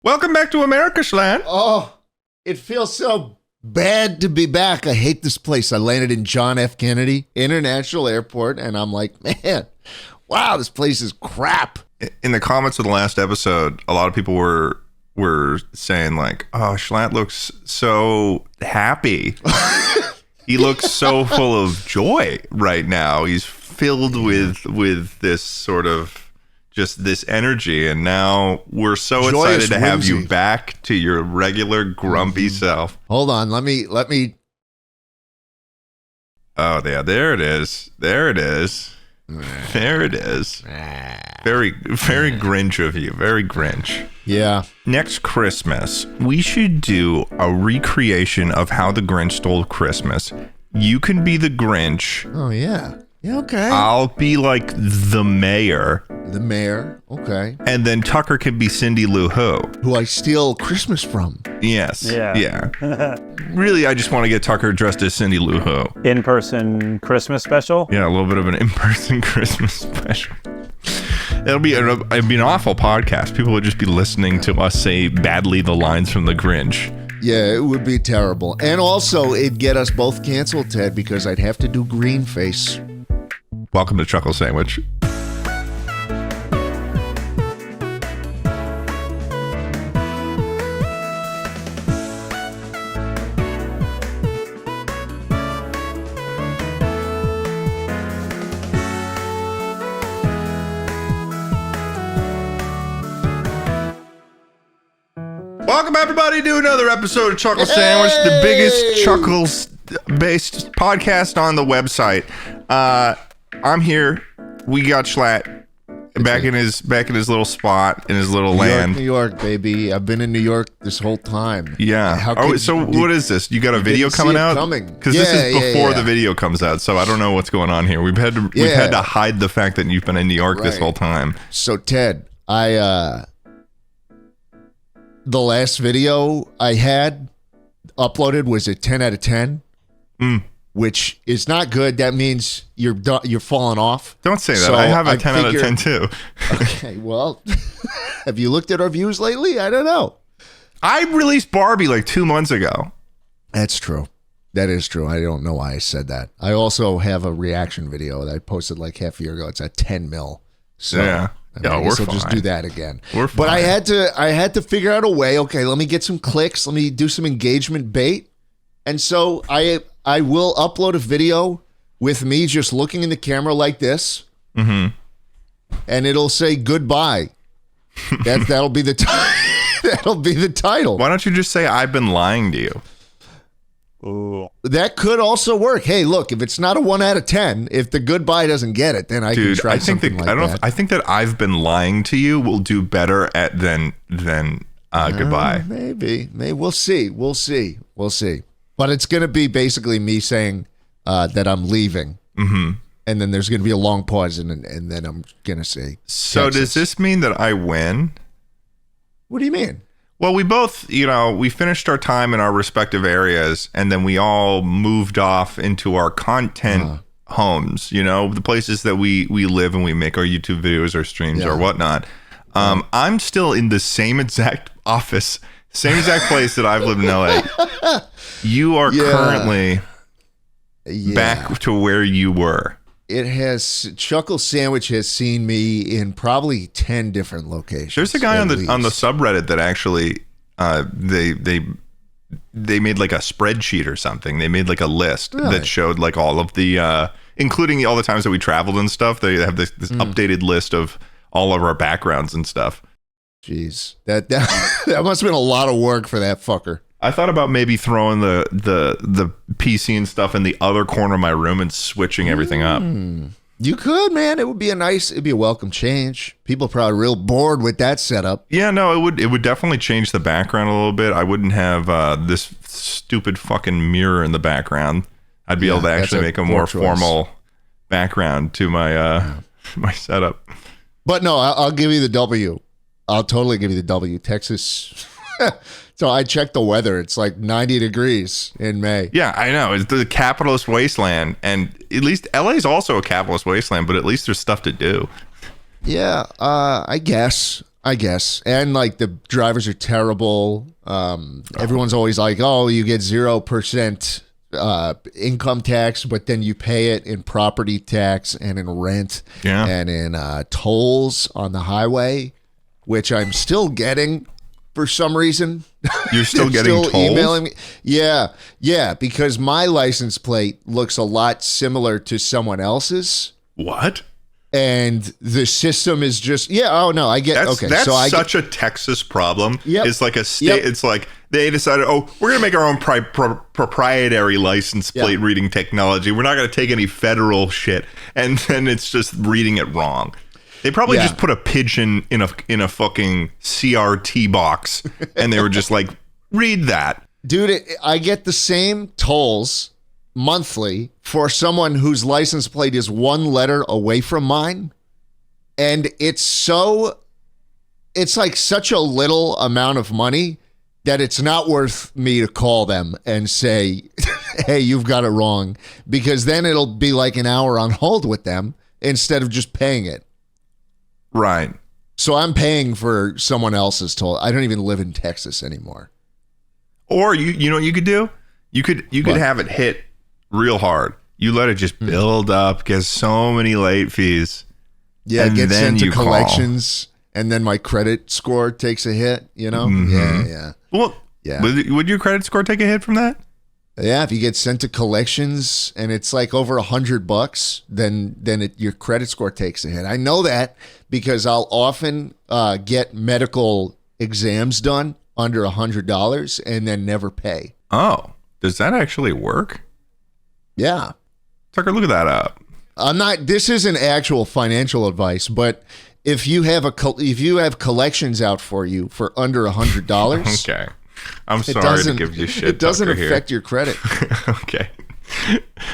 Welcome back to America, Schlatt. Oh, it feels so bad to be back. I hate this place. I landed in John F. Kennedy International Airport, and I'm like, man, wow, this place is crap. In the comments of the last episode, a lot of people were saying like, oh, Schlatt looks so happy. He looks so full of joy right now. He's filled with this sort of just this energy, and now we're so Joyous excited to have whimsy. you back to your regular grumpy self. Hold on, let me. Oh yeah, there it is. There it is. There it is. Very Grinch of you. Very Grinch. Yeah. Next Christmas, we should do a recreation of how the Grinch stole Christmas. You can be the Grinch. Oh yeah. Yeah. Okay. I'll be like the mayor. The mayor. Okay. And then Tucker can be Cindy Lou Who. Who I steal Christmas from. Yes. Yeah. Really, I just want to get Tucker dressed as Cindy Lou Who. In-person Christmas special? Yeah, a little bit of an in-person Christmas special. It'd be an awful podcast. People would just be listening to us say badly the lines from the Grinch. Yeah, it would be terrible. And also, it'd get us both canceled, Ted, because I'd have to do green face. Welcome to Chuckle Sandwich. Welcome everybody to another episode of Chuckle Sandwich, the biggest Chuckles-based podcast on the website. I'm here. We got Schlatt back in his little spot in his little land. New York, baby. I've been in New York this whole time. Yeah. What is this? You got a video coming out? Because this is before the video comes out, so I don't know what's going on here. We've had to hide the fact that you've been in New York this whole time. So Ted, the last video I had uploaded was a 10 out of 10, which is not good. That means you're falling off. Don't say that. So I have a 10 out of 10 too. Okay, well, have you looked at our views lately? I don't know. I released Barbie like 2 months ago. That's true. That is true. I don't know why I said that. I also have a reaction video that I posted like half a year ago. It's at 10 mil. So, yeah. I guess I'll just do that again. We're fine. But I had to figure out a way. Okay, let me get some clicks. Let me do some engagement bait. And so I will upload a video with me just looking in the camera like this. Mm-hmm. And it'll say goodbye. That'll be the that'll be the title. Why don't you just say I've been lying to you? Ooh. That could also work. Hey, look, if it's not a 1 out of 10, if the goodbye doesn't get it, then I can try something like that. I think that I've been lying to you will do better at than goodbye. Maybe we'll see. But it's going to be basically me saying that I'm leaving. Mm-hmm. And then there's going to be a long pause, and then I'm going to say, so Texas. Does this mean that I win? What do you mean? Well, we both, we finished our time in our respective areas, and then we all moved off into our content homes, the places that we live and we make our YouTube videos or streams or whatnot. I'm still in the same exact office, same exact place that I've lived in LA. You are currently back to where you were. Chuckle Sandwich has seen me in probably 10 different locations. There's a guy on the subreddit that actually they made like a spreadsheet or something. They made like a list that showed like all of the including all the times that we traveled and stuff. They have this updated list of all of our backgrounds and stuff. Jeez, that must have been a lot of work for that fucker. I thought about maybe throwing the PC and stuff in the other corner of my room and switching everything up. You could, man. It'd be a welcome change. People are probably real bored with that setup. Yeah, no, it would definitely change the background a little bit. I wouldn't have this stupid fucking mirror in the background. I'd be able to actually make a more formal background to my my setup. But no, I'll give you the W. I'll totally give you the W. Texas. So I checked the weather. It's like 90 degrees in May. Yeah, I know. It's the capitalist wasteland. And at least LA is also a capitalist wasteland, but at least there's stuff to do. Yeah, I guess. I guess. And like the drivers are terrible. Everyone's always like, oh, you get 0% income tax, but then you pay it in property tax and in rent and in tolls on the highway, which I'm still getting for some reason. You're still getting tolls? Emailing me. Yeah, because my license plate looks a lot similar to someone else's. What? And the system is just I get that's such a Texas problem. Yep. It's like a state. It's like they decided, we're gonna make our own proprietary license plate reading technology. We're not gonna take any federal shit, and then it's just reading it wrong. They probably just put a pigeon in a fucking CRT box, and they were just like, read that, dude. I get the same tolls monthly for someone whose license plate is one letter away from mine, and it's like such a little amount of money that it's not worth me to call them and say, hey, you've got it wrong, because then it'll be like an hour on hold with them instead of just paying it. Right. So I'm paying for someone else's toll. I don't even live in Texas anymore. Or you know what you could do? You could have it hit real hard. You let it just build up, get so many late fees. Yeah, and get then sent to you collections, and then my credit score takes a hit, you know? Mm-hmm. Yeah. Well, would your credit score take a hit from that? Yeah, if you get sent to collections and it's like over $100, then your credit score takes a hit. I know that because I'll often get medical exams done under $100 and then never pay. Oh, does that actually work? Yeah. Tucker, look at that up. This isn't actual financial advice, but if you have collections out for you for under $100, okay. I'm sorry to give you shit. It doesn't Tucker, affect your credit. Okay.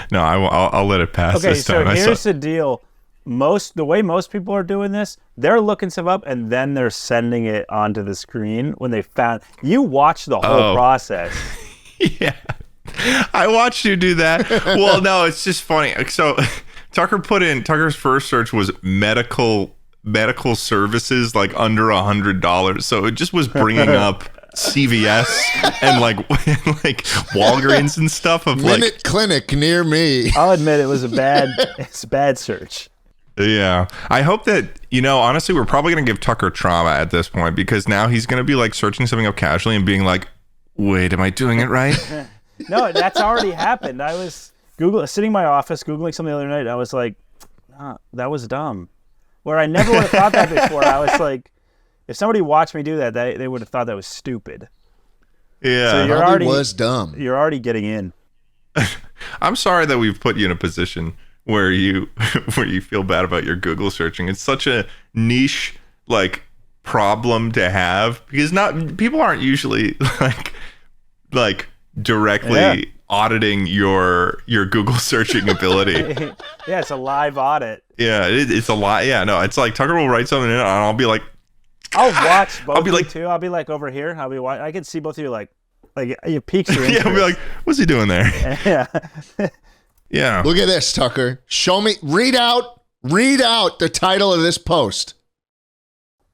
No, I'll let it pass this time. Okay, so here's the deal. The way most people are doing this, they're looking stuff up and then they're sending it onto the screen when they found. You watch the whole process. Yeah. I watched you do that. Well, no, it's just funny. So Tucker's first search was medical services, like under $100. So it just was bringing up CVS and like Walgreens and stuff of Minute Clinic near me. I'll admit it's a bad search. Yeah. I hope that, honestly, we're probably going to give Tucker trauma at this point, because now he's going to be like searching something up casually and being like, wait, am I doing it right? No, that's already happened. I was sitting in my office, Googling something the other night. I was like, that was dumb. Where I never would have thought that before. I was like, if somebody watched me do that, they would have thought that was stupid. Yeah. So you're already was dumb. You're already getting in. I'm sorry that we've put you in a position where you feel bad about your Google searching. It's such a niche problem to have, because people aren't usually like directly auditing your Google searching ability. Yeah, it's a live audit. Yeah, it's a lot. Yeah, no, it's like Tucker will write something in and I'll be like, I'll watch both of you too. I'll be like over here. I can see both of you like it piques your interest. Yeah, I'll be like, what's he doing there? Yeah. Yeah. Look at this, Tucker. Show me. Read out the title of this post.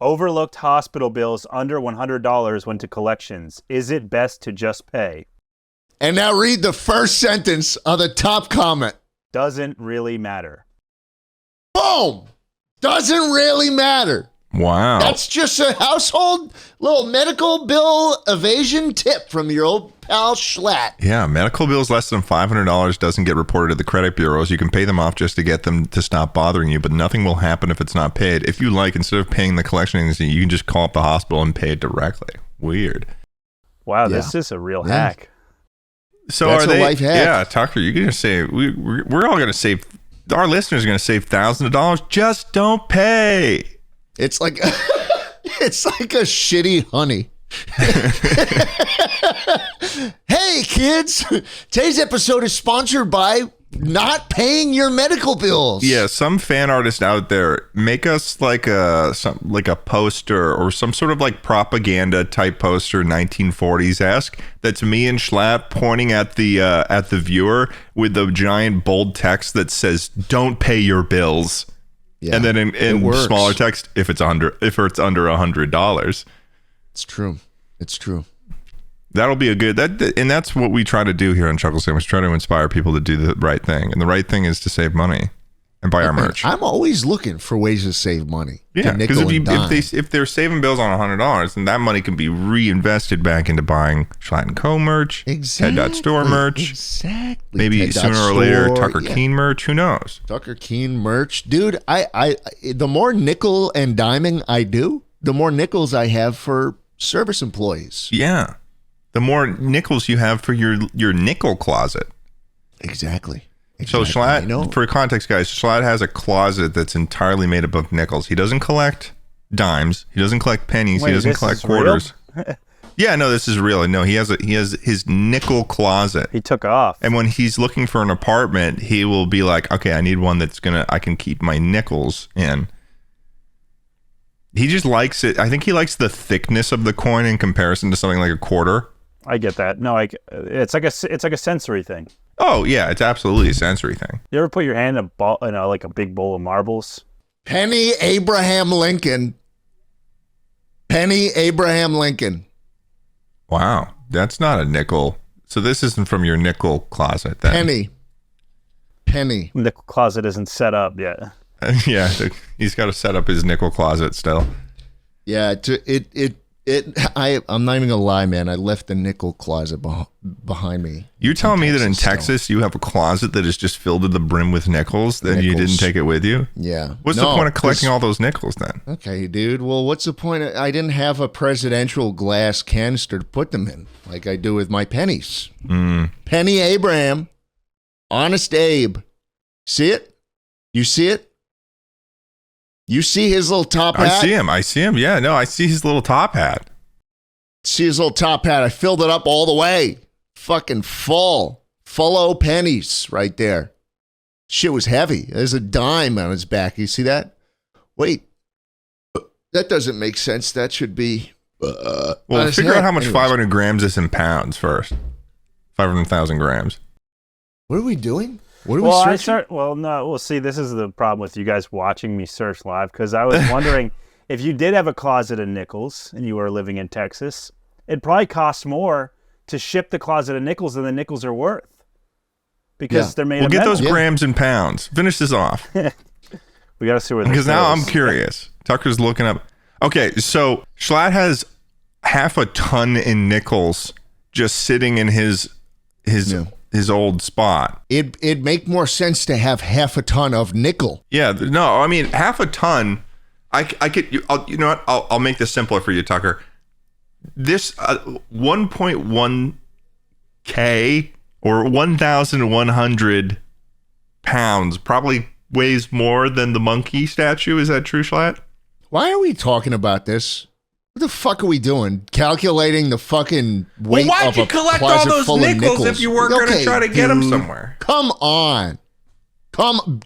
Overlooked hospital bills under $100 went to collections. Is it best to just pay? And now read the first sentence of the top comment. Doesn't really matter. Boom! Doesn't really matter. Wow. That's just a household little medical bill evasion tip from your old pal Schlatt. Yeah, medical bills less than $500 doesn't get reported to the credit bureaus. You can pay them off just to get them to stop bothering you, but nothing will happen if it's not paid. If you like, instead of paying the collection agency, you can just call up the hospital and pay it directly. Weird. Wow, this is a real hack. So that's a life hack. Yeah, Tucker, you're going to save, we're all going to save, our listeners are going to save thousands of dollars. Just don't pay. It's like a shitty honey. Hey kids, today's episode is sponsored by not paying your medical bills. Yeah, some fan artist out there, make us like a poster or some sort of like propaganda type poster, 1940s-esque. That's me and Schlatt pointing at the viewer with the giant bold text that says, "Don't pay your bills." Yeah. And then in It works. smaller text, if it's under $100. It's true. It's true. That'll be a good and that's what we try to do here on Chuckle Sandwich. Try to inspire people to do the right thing, and the right thing is to save money and buy our merch. I'm always looking for ways to save money. Yeah, because if they're saving bills on $100, then that money can be reinvested back into buying Schlatt & Co. merch, Head.store merch, exactly. Maybe sooner or later Tucker Keane merch. Who knows? Tucker Keane merch, dude. I the more nickel and diming I do, the more nickels I have for service employees. Yeah, the more nickels you have for your nickel closet. Exactly. So Schlatt, for context, guys, Schlatt has a closet that's entirely made up of nickels. He doesn't collect dimes. He doesn't collect pennies. Wait, he doesn't collect quarters. Yeah, no, this is real. No, he has his nickel closet. He took off. And when he's looking for an apartment, he will be like, okay, I need one I can keep my nickels in. He just likes it. I think he likes the thickness of the coin in comparison to something like a quarter. I get that. No, it's like a sensory thing. Oh yeah, it's absolutely a sensory thing. You ever put your hand in like a big bowl of marbles? Penny Abraham Lincoln. Penny Abraham Lincoln. Wow, that's not a nickel. So this isn't from your nickel closet then. Penny. The closet isn't set up yet. Yeah, he's got to set up his nickel closet still. Yeah, I'm not even gonna lie, man. I left the nickel closet behind me. You're telling me that in Texas you have a closet that is just filled to the brim with nickels, then you didn't take it with you? Yeah. What's the point of collecting all those nickels then? Okay, dude. Well, what's the point? I didn't have a presidential glass canister to put them in, like I do with my pennies. Penny Abraham, Honest Abe. See it? You see it? You see his little top hat? I see him. Yeah, no, I see his little top hat. See his little top hat. I filled it up all the way. Fucking full. Full-o pennies right there. Shit was heavy. There's a dime on his back. You see that? Wait. That doesn't make sense. That should be... well, figure out how much 500 grams is in pounds first. 500,000 grams. What are we doing? What are we searching? Well, see, this is the problem with you guys watching me search live, because I was wondering if you did have a closet of nickels and you were living in Texas, it'd probably cost more to ship the closet of nickels than the nickels are worth, because they're made of metal. We'll get those grams and pounds. Finish this off. We got to see where this Because goes. now I'm curious. Tucker's looking up. Okay, so Schlatt has half a ton in nickels just sitting in his old spot. It'd make more sense to have half a ton of nickel. Yeah, no, I mean half a ton. I could, you know what? I'll make this simpler for you, Tucker. This 1.1 K or 1,100 pounds probably weighs more than the monkey statue. Is that true, Schlatt? Why are we talking about this? What the fuck are we doing? Calculating the fucking weight of a closet all those full nickels of nickels if you weren't going to try to get them somewhere? Come on.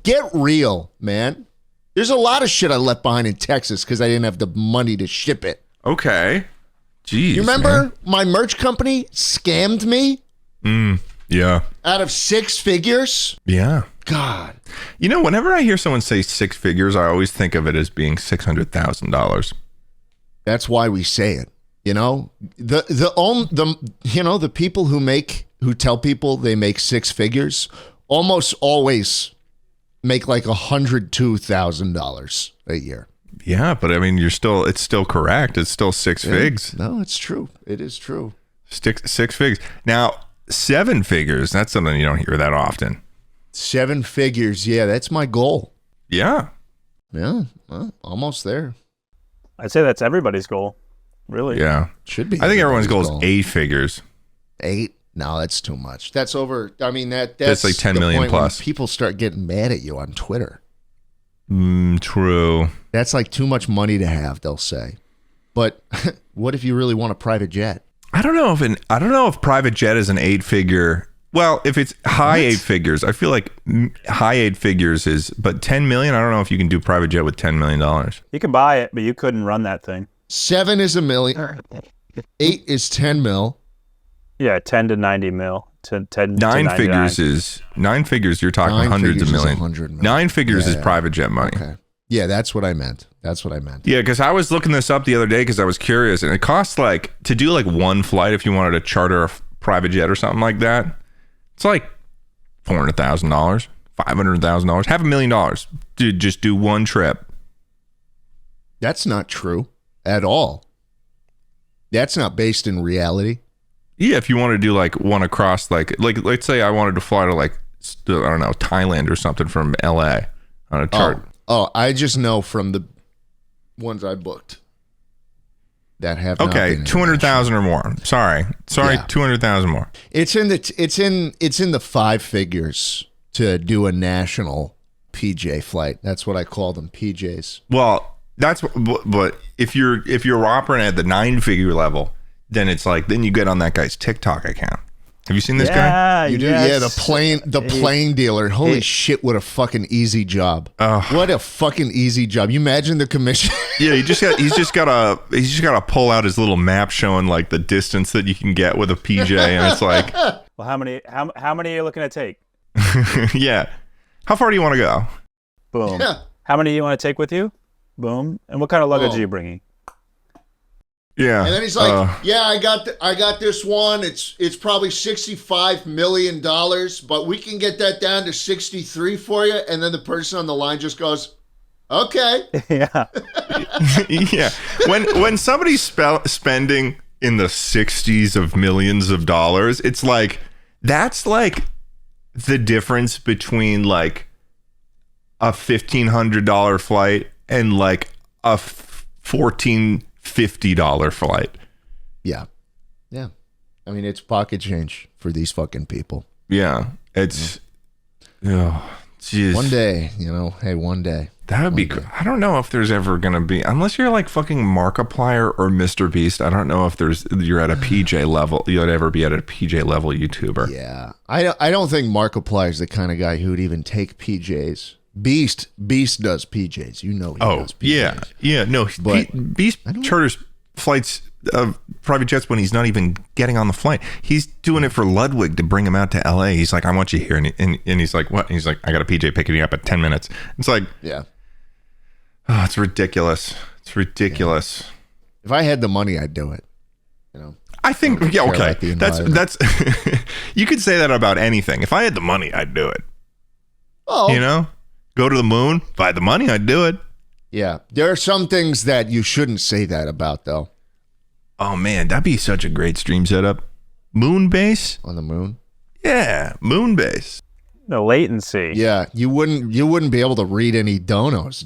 Get real, man. There's a lot of shit I left behind in Texas because I didn't have the money to ship it. Okay. Jeez. You remember my merch company scammed me? Yeah. Out of 6 figures? Yeah. God. You know, whenever I hear someone say 6 figures, I always think of it as being $600,000. That's why we say it. You know, the people who tell people they make 6 figures almost always make like $102,000 a year. Yeah, but I mean, it's still correct. It's still 6 figs. No, it's true. It is true. 6 figs. Now, 7 figures, that's something you don't hear that often. 7 figures. Yeah, that's my goal. Yeah. Yeah, well, almost there. I'd say that's everybody's goal, really. Yeah. Should be. I think everyone's goal is 8 figures. 8? No, that's too much. That's over. I mean, that's like 10 million plus. People start getting mad at you on Twitter. True. That's like too much money to have, they'll say. But what if you really want a private jet? I don't know if private jet is an 8-figure. Well, if it's high 8 figures, I feel like high 8 figures is, but 10 million, I don't know if you can do private jet with $10 million. You can buy it, but you couldn't run that thing. 7 is $1 million. 8 is 10 mil. Yeah, 10 to 90 mil. 10 9 to figures is 9 figures. You're talking hundreds of millions. 100 million. 9 figures is private jet money. Okay. Yeah, that's what I meant. Yeah, because I was looking this up the other day because I was curious, and it costs like to do like one flight if you wanted to charter a private jet or something like that. It's like $400,000, $500,000, $500,000 to just do one trip. That's not true at all. That's not based in reality. Yeah, if you want to do like one across, like let's say I wanted to fly to like I don't know, Thailand or something from LA on a chart. Oh, I just know from the ones I booked that have not Okay, been 200,000 or more. Sorry, Yeah. 200,000 more. It's in the five figures to do a national PJ flight. That's what I call them, PJs. Well, that's but if you're operating at the 9-figure level, then it's like then you get on that guy's TikTok account. Have you seen this guy? You do, yes. yeah. The plane dealer. Holy shit! What a fucking easy job. What a fucking easy job. You imagine the commission. Yeah, he's just got to pull out his little map showing like the distance that you can get with a PJ, and it's like, Well, how many are you looking to take? yeah. How far do you want to go? Boom. Yeah. How many do you want to take with you? Boom. And what kind of luggage Oh. are you bringing? Yeah. And then he's like, "Yeah, I got this one. It's probably $65 million, but we can get that down to 63 for you." And then the person on the line just goes, "Okay." Yeah. Yeah. When somebody's spending in the 60s of millions of dollars, it's like that's like the difference between like a $1,500 flight and like a $1,450 flight. Yeah. I mean, it's pocket change for these fucking people. Yeah. It's jeez. One day, hey, one day. That would be. I don't know if there's ever gonna be, unless you're like fucking Markiplier or Mr. Beast. I don't know if you're at a PJ level. You'd ever be at a PJ level YouTuber. Yeah, I don't think Markiplier is the kind of guy who'd even take PJs. Beast does PJs. He does PJs. Yeah. No, But Beast charters flights of private jets when he's not even getting on the flight. He's doing it for Ludwig to bring him out to LA. He's like, I want you here, and he's like, what? And he's like, I got a PJ picking you up at 10 minutes. It's like, Yeah. oh, it's ridiculous. It's ridiculous. If I had the money, I'd do it. I think, yeah, care okay. about the That's you could say that about anything. If I had the money, I'd do it. Oh, Go to the moon. If I had the money, I'd do it. yeah. There are some things that you shouldn't say that about, though. Oh man, that'd be such a great stream setup. Moon base? On the moon. Yeah, moon base. No latency. Yeah, you wouldn't be able to read any donos,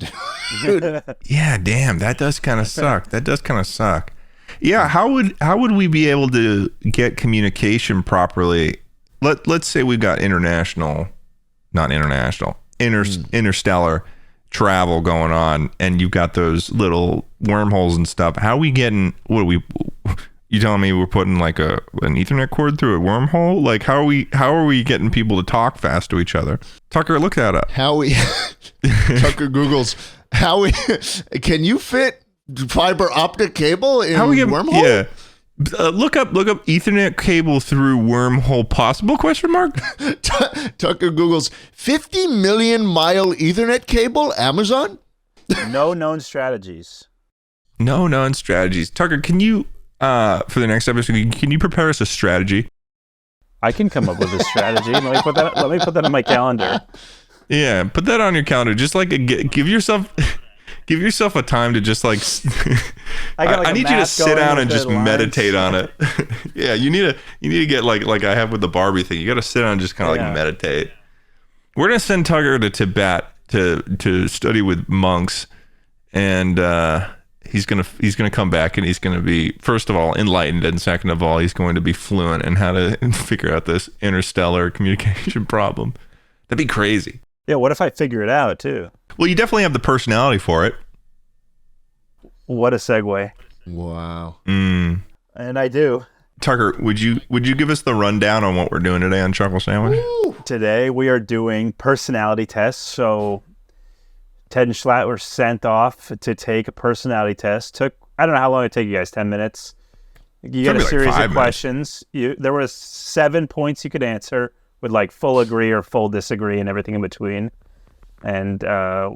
dude. Yeah, damn, that does kind of suck. That does kind of suck. Yeah, how would we be able to get communication properly? Let's say we've got interstellar travel going on, and you've got those little wormholes and stuff. How are we getting? You telling me we're putting like an Ethernet cord through a wormhole? Like how are we getting people to talk fast to each other? Tucker, look that up. Tucker Googles can you fit fiber optic cable in wormhole? Yeah. Look up Ethernet cable through wormhole possible ? Tucker Googles 50 million mile Ethernet cable, Amazon? No known strategies. No known strategies. Tucker, can you for the next episode, can you prepare us a strategy? I can come up with a strategy. Let me put that on my calendar. Yeah, put that on your calendar. Just like give yourself a time to just like I need you to sit down and just meditate on it. Yeah, you need to get like I have with the Barbie thing. You got to sit down and just kind of like meditate. We're gonna send Tucker to Tibet to study with monks, and he's gonna come back, and he's gonna be, first of all, enlightened, and second of all, he's going to be fluent in how to figure out this interstellar communication problem. That'd be crazy. Yeah, what if I figure it out too? Well, you definitely have the personality for it. What a segue. Wow. And I do. Tucker, would you give us the rundown on what we're doing today on Chuckle Sandwich? Woo. Today we are doing personality tests. So Ted and Schlatt were sent off to take a personality test. I don't know how long it took you guys, 10 minutes. You get a series of questions. There was 7 points you could answer with like full agree or full disagree and everything in between. And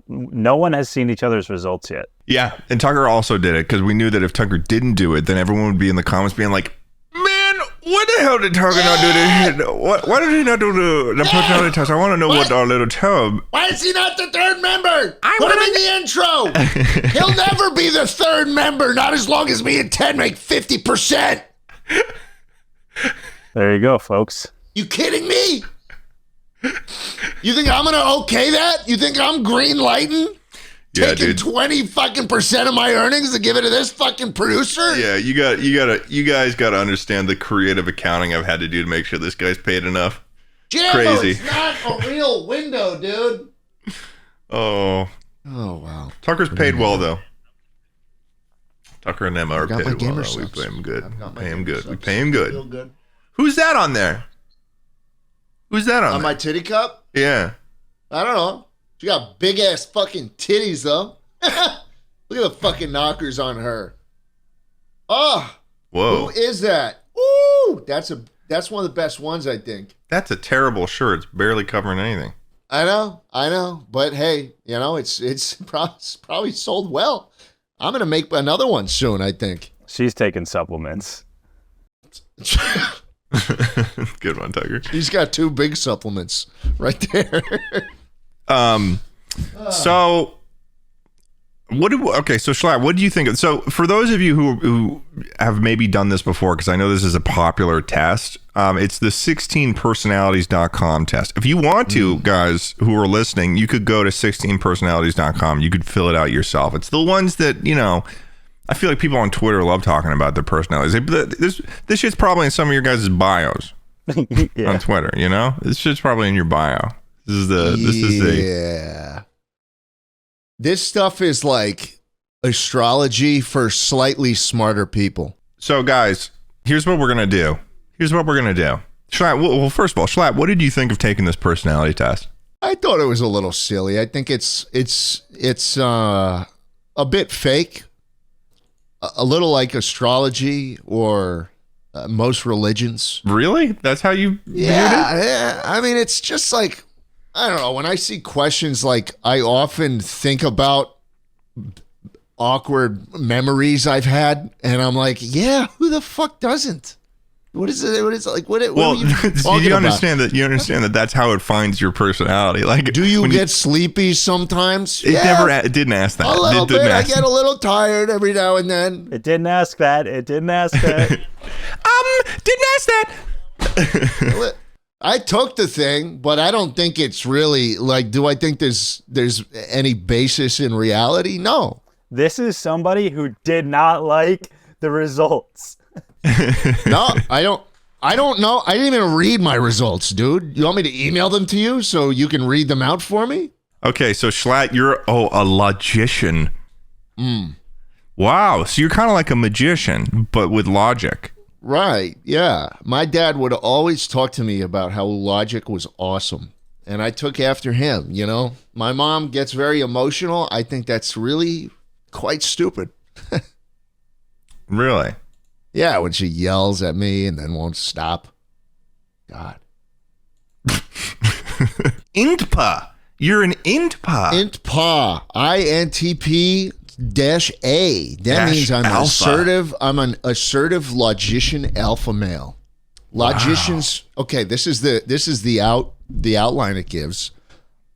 no one has seen each other's results yet. Yeah, and Tucker also did it because we knew that if Tucker didn't do it, then everyone would be in the comments being like, "Man, what the hell did Tucker not do? Why did he not do the personality test? I want to know what our little tub." Why is he not the third member? Put him in the intro. He'll never be the third member, not as long as me and Ted make 50%. There you go, folks. You kidding me? You think I'm gonna okay that? You think I'm green lighting? Yeah, Taking dude. 20 fucking % of my earnings to give it to this fucking producer? Yeah, you guys got to understand the creative accounting I've had to do to make sure this guy's paid enough. Jambo, Crazy. it's not a real window, dude. Oh, wow. Tucker's paid well though. Tucker and Emma are got my paid well. gamer Though. We subs. pay him good. I've got my Pay him gamer good. We subs. pay him good. Feel good. Who's that on there? Who's that on On there? my titty cup? Yeah. I don't know. She got big ass fucking titties though. Look at the fucking knockers on her. Oh, Whoa. who is that? Ooh, that's one of the best ones, I think. That's a terrible shirt. It's barely covering anything. I know, but hey, you know it's probably sold well. I'm gonna make another one soon, I think. She's taking supplements. Good one, Tucker. He's got 2 big supplements right there. So so Schlatt, what do you think? So for those of you who have maybe done this before, because I know this is a popular test, it's the 16personalities.com test. If you want to, guys who are listening, you could go to 16personalities.com. You could fill it out yourself. It's the ones that, I feel like people on Twitter love talking about their personalities. This shit's probably in some of your guys' bios on Twitter, This shit's probably in your bio. Yeah. This stuff is like astrology for slightly smarter people. So, guys, here's what we're going to do. Schlatt, well, first of all, Schlatt, what did you think of taking this personality test? I thought it was a little silly. I think it's a bit fake. A little like astrology or most religions. Really? That's how you viewed it? Yeah. I mean, it's just like, I don't know. When I see questions, like I often think about awkward memories I've had, and I'm like, yeah, who the fuck doesn't? What is it? What is it like? What Well, are you talking you about? understand that? You understand that that's how it finds your personality. Like, Do you when get sleepy sometimes? It it didn't ask that. A little It didn't bit. I ask get a little tired every now and then. It didn't ask that. Didn't ask that. I took the thing, but I don't think it's really like. Do I think there's any basis in reality? No. This is somebody who did not like the results. No, I don't know. I didn't even read my results, dude. You want me to email them to you so you can read them out for me? Okay, so Schlatt, you're a logician. Wow, so you're kind of like a magician, but with logic. Right, yeah. My dad would always talk to me about how logic was awesome. And I took after him, My mom gets very emotional. I think that's really quite stupid. Really? Yeah, when she yells at me and then won't stop. God. Intpa. You're an Intpa. INTPA. INTP-A. That Dash means I'm alpha. an assertive logician alpha male. Logicians, okay, this is the outline it gives.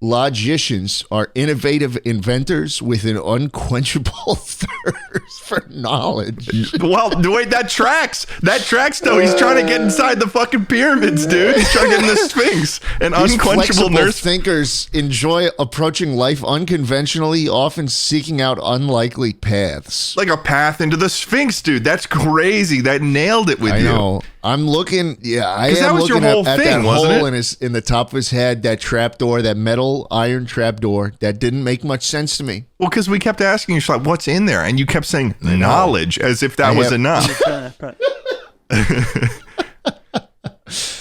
Logicians are innovative inventors with an unquenchable thirst for knowledge. Well, wait, that tracks. That tracks, though. He's trying to get inside the fucking pyramids, dude. He's trying to get in the Sphinx. And These unquenchable flexible nurse. thinkers enjoy approaching life unconventionally, often seeking out unlikely paths. Like a path into the Sphinx, dude. That's crazy. That nailed it with I you. know. I'm looking. Yeah, I 'Cause that am was your looking whole at thing, that wasn't hole it? in the top of his head, that trapdoor, that metal iron trapdoor. That didn't make much sense to me. Well, because we kept asking you, like, what's in there? And you kept saying knowledge as if that I was have- enough.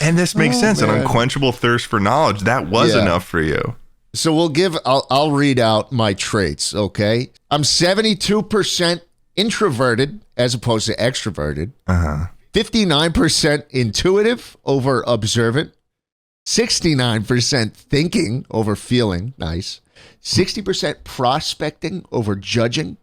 And this makes sense. An man. unquenchable thirst for knowledge. That was Yeah. enough for you. So I'll read out my traits. Okay, I'm 72% introverted as opposed to extroverted. 59% intuitive over observant. 69% thinking over feeling. Nice. 60% prospecting over judging.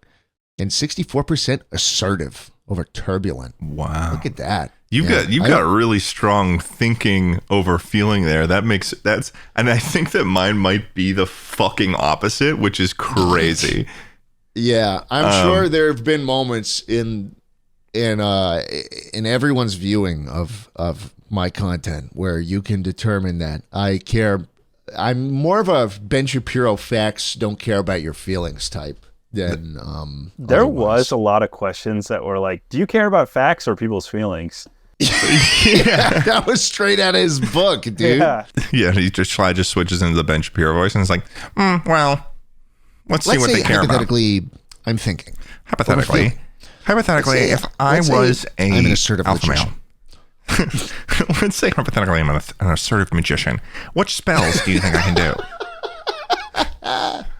And 64% assertive over turbulent. Wow. Look at that. You've got really strong thinking over feeling there. And I think that mine might be the fucking opposite, which is crazy. Yeah, I'm sure there have been moments in everyone's viewing of my content where you can determine that I care. I'm more of a Ben Shapiro facts don't care about your feelings type than there otherwise. was a lot of questions that were like, do you care about facts or people's feelings? Yeah, that was straight out of his book, dude. Yeah. Yeah, Schlatt just switches into the Ben Shapiro voice and it's like, well, let's see what they care about. Hypothetically, I'm thinking. Hypothetically, if I was I'm an assertive alpha magician. male. Let's say hypothetically I'm an assertive magician. Which spells do you think I can do?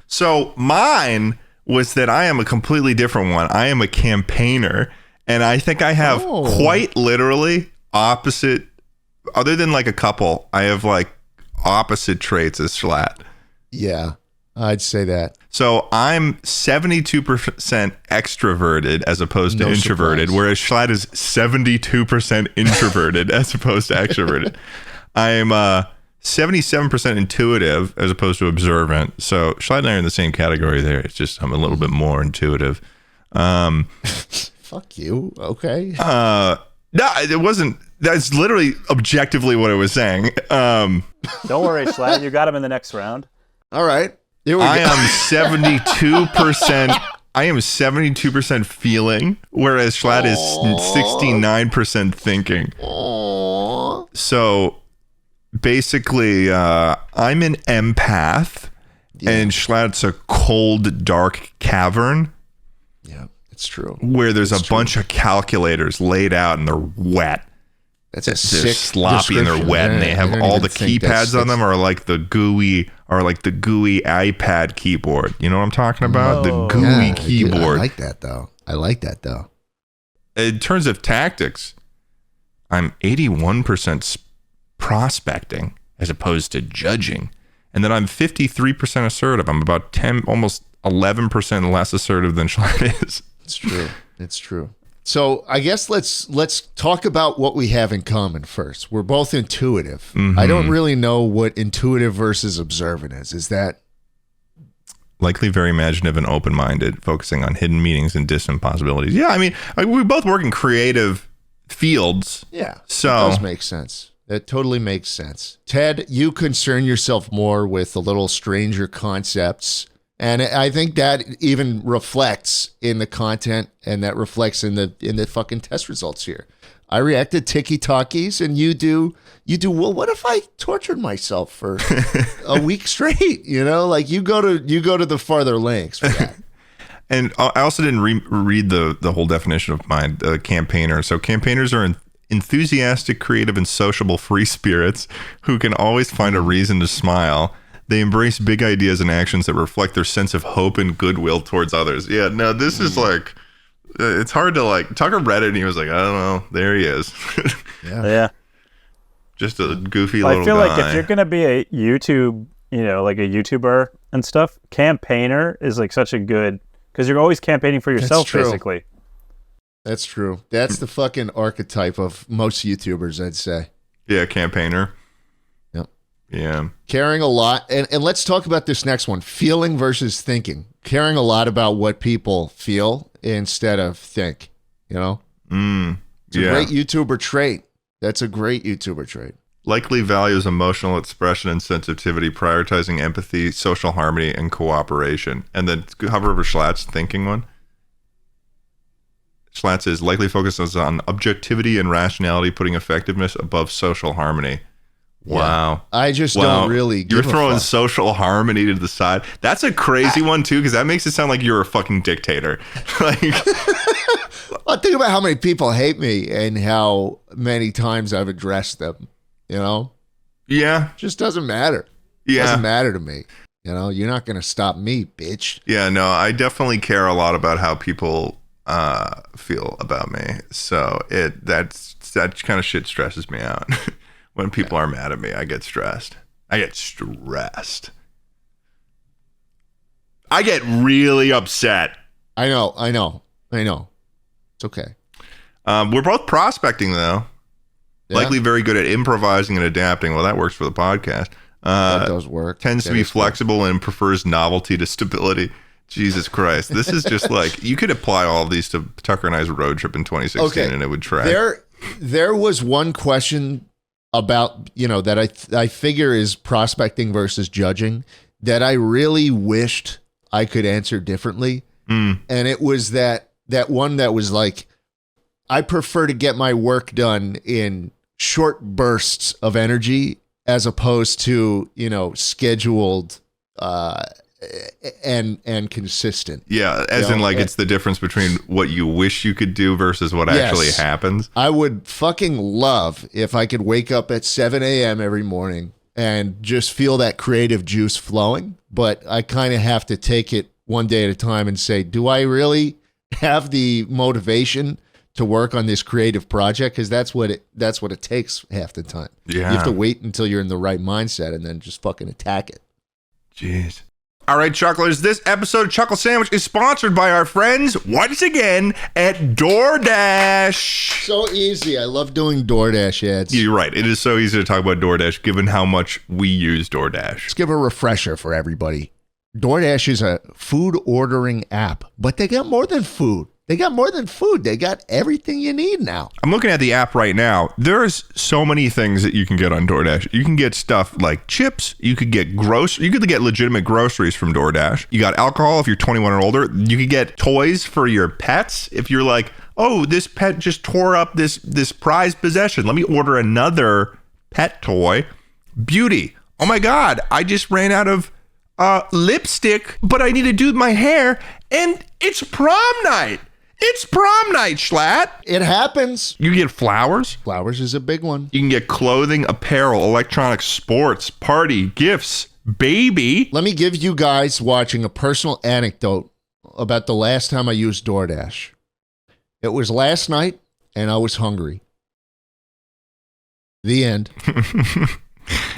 So mine was that I am a completely different one. I am a campaigner, and I think I have quite literally opposite, other than like a couple, I have like opposite traits as Schlatt. Yeah, I'd say that. So I'm 72% extroverted as opposed to introverted, whereas Schlatt is 72% introverted as opposed to extroverted. I'm 77% intuitive as opposed to observant. So Schlatt and I are in the same category there. It's just I'm a little bit more intuitive. Fuck you. Okay. No, it wasn't. That's literally objectively what I was saying. Don't worry, Schlatt. You got him in the next round. All right. Here we I go. am 72%. I am 72% feeling, whereas Schlatt is 69% thinking. Aww. So basically, I'm an empath, and Schlatt's a cold, dark cavern. Yeah, it's true. Where there's a bunch of calculators laid out and they're wet. That's a They're sick sloppy and they're description. wet, and they have I don't all even the think keypads on them are like the gooey iPad keyboard. You know what I'm talking about? The Oh. gooey Dude, keyboard. I like that though. In terms of tactics, I'm 81% prospecting as opposed to judging. And then I'm 53% assertive. I'm about 10, almost 11% less assertive than Schlatt is. It's true. So I guess let's talk about what we have in common first. We're both intuitive. Mm-hmm. I don't really know what intuitive versus observant is. Is that Likely very imaginative and open-minded, focusing on hidden meanings and distant possibilities. Yeah, I mean, we both work in creative fields. Yeah, So that does make sense. That totally makes sense. Ted, you concern yourself more with the little stranger concepts. And I think that even reflects in the content, and that reflects in the fucking test results here. I reacted tiki-talkies, and you do. Well, what if I tortured myself for a week straight? You know, like you go to the farther lengths for that. And I also didn't read the whole definition of mine, campaigner. So campaigners are enthusiastic, creative, and sociable free spirits who can always find a reason to smile. They embrace big ideas and actions that reflect their sense of hope and goodwill towards others. Yeah, no, this is like, it's hard to like, Tucker read it and he was like, I don't know, there he is. Yeah. Just a goofy little guy. I feel like if you're going to be a YouTube, like a YouTuber and stuff, campaigner is like such a good, because you're always campaigning for yourself, basically. That's true. That's the fucking archetype of most YouTubers, I'd say. Yeah, campaigner. Yep. Yeah. Caring a lot. And let's talk about this next one. Feeling versus thinking. Caring a lot about what people feel instead of think. It's a great YouTuber trait. That's a great YouTuber trait. Likely values emotional expression and sensitivity, prioritizing empathy, social harmony, and cooperation. And then hover over Schlatt's thinking one. Schlatt says likely focuses on objectivity and rationality, putting effectiveness above social harmony. Wow. Yeah. I just don't really give You're throwing a fuck. social harmony to the side. That's a crazy one too, because that makes it sound like you're a fucking dictator. Like, well, think about how many people hate me and how many times I've addressed them. yeah. Just doesn't matter. Yeah. Doesn't matter to me. You're not going to stop me, bitch. Yeah, no, I definitely care a lot about how people feel about me. So that kind of shit stresses me out. When people are mad at me, I get stressed. I get really upset. I know. It's okay. We're both prospecting, though. Yeah. Likely very good at improvising and adapting. Well, that works for the podcast. That does work. Tends to be flexible and prefers novelty to stability. Jesus Christ. This is just like, you could apply all of these to Tucker and I's road trip in 2016 and it would track. There was one question about, that I figure is prospecting versus judging that I really wished I could answer differently. And it was that one that was like, I prefer to get my work done in short bursts of energy as opposed to, scheduled and consistent. Yeah, as in like it's the difference between what you wish you could do versus what actually happens. I would fucking love if I could wake up at 7 a.m. every morning and just feel that creative juice flowing. But I kind of have to take it one day at a time and say, do I really have the motivation to work on this creative project? Because that's what it takes half the time. Yeah. You have to wait until you're in the right mindset and then just fucking attack it. Jeez. All right, Chucklers, this episode of Chuckle Sandwich is sponsored by our friends, once again, at DoorDash. So easy. I love doing DoorDash ads. You're right. It is so easy to talk about DoorDash, given how much we use DoorDash. Let's give a refresher for everybody. DoorDash is a food ordering app, but they got more than food. They got more than food. They got everything you need now. I'm looking at the app right now. There's so many things that you can get on DoorDash. You can get stuff like chips. You could get legitimate groceries from DoorDash. You got alcohol if you're 21 or older. You could get toys for your pets. If you're like, oh, this pet just tore up this prized possession. Let me order another pet toy. Beauty. Oh my God, I just ran out of lipstick, but I need to do my hair, and it's prom night. It's prom night, Schlatt. It happens. You get flowers. Flowers is a big one. You can get clothing, apparel, electronics, sports, party, gifts, baby. Let me give you guys watching a personal anecdote about the last time I used DoorDash. It was last night, and I was hungry. The end.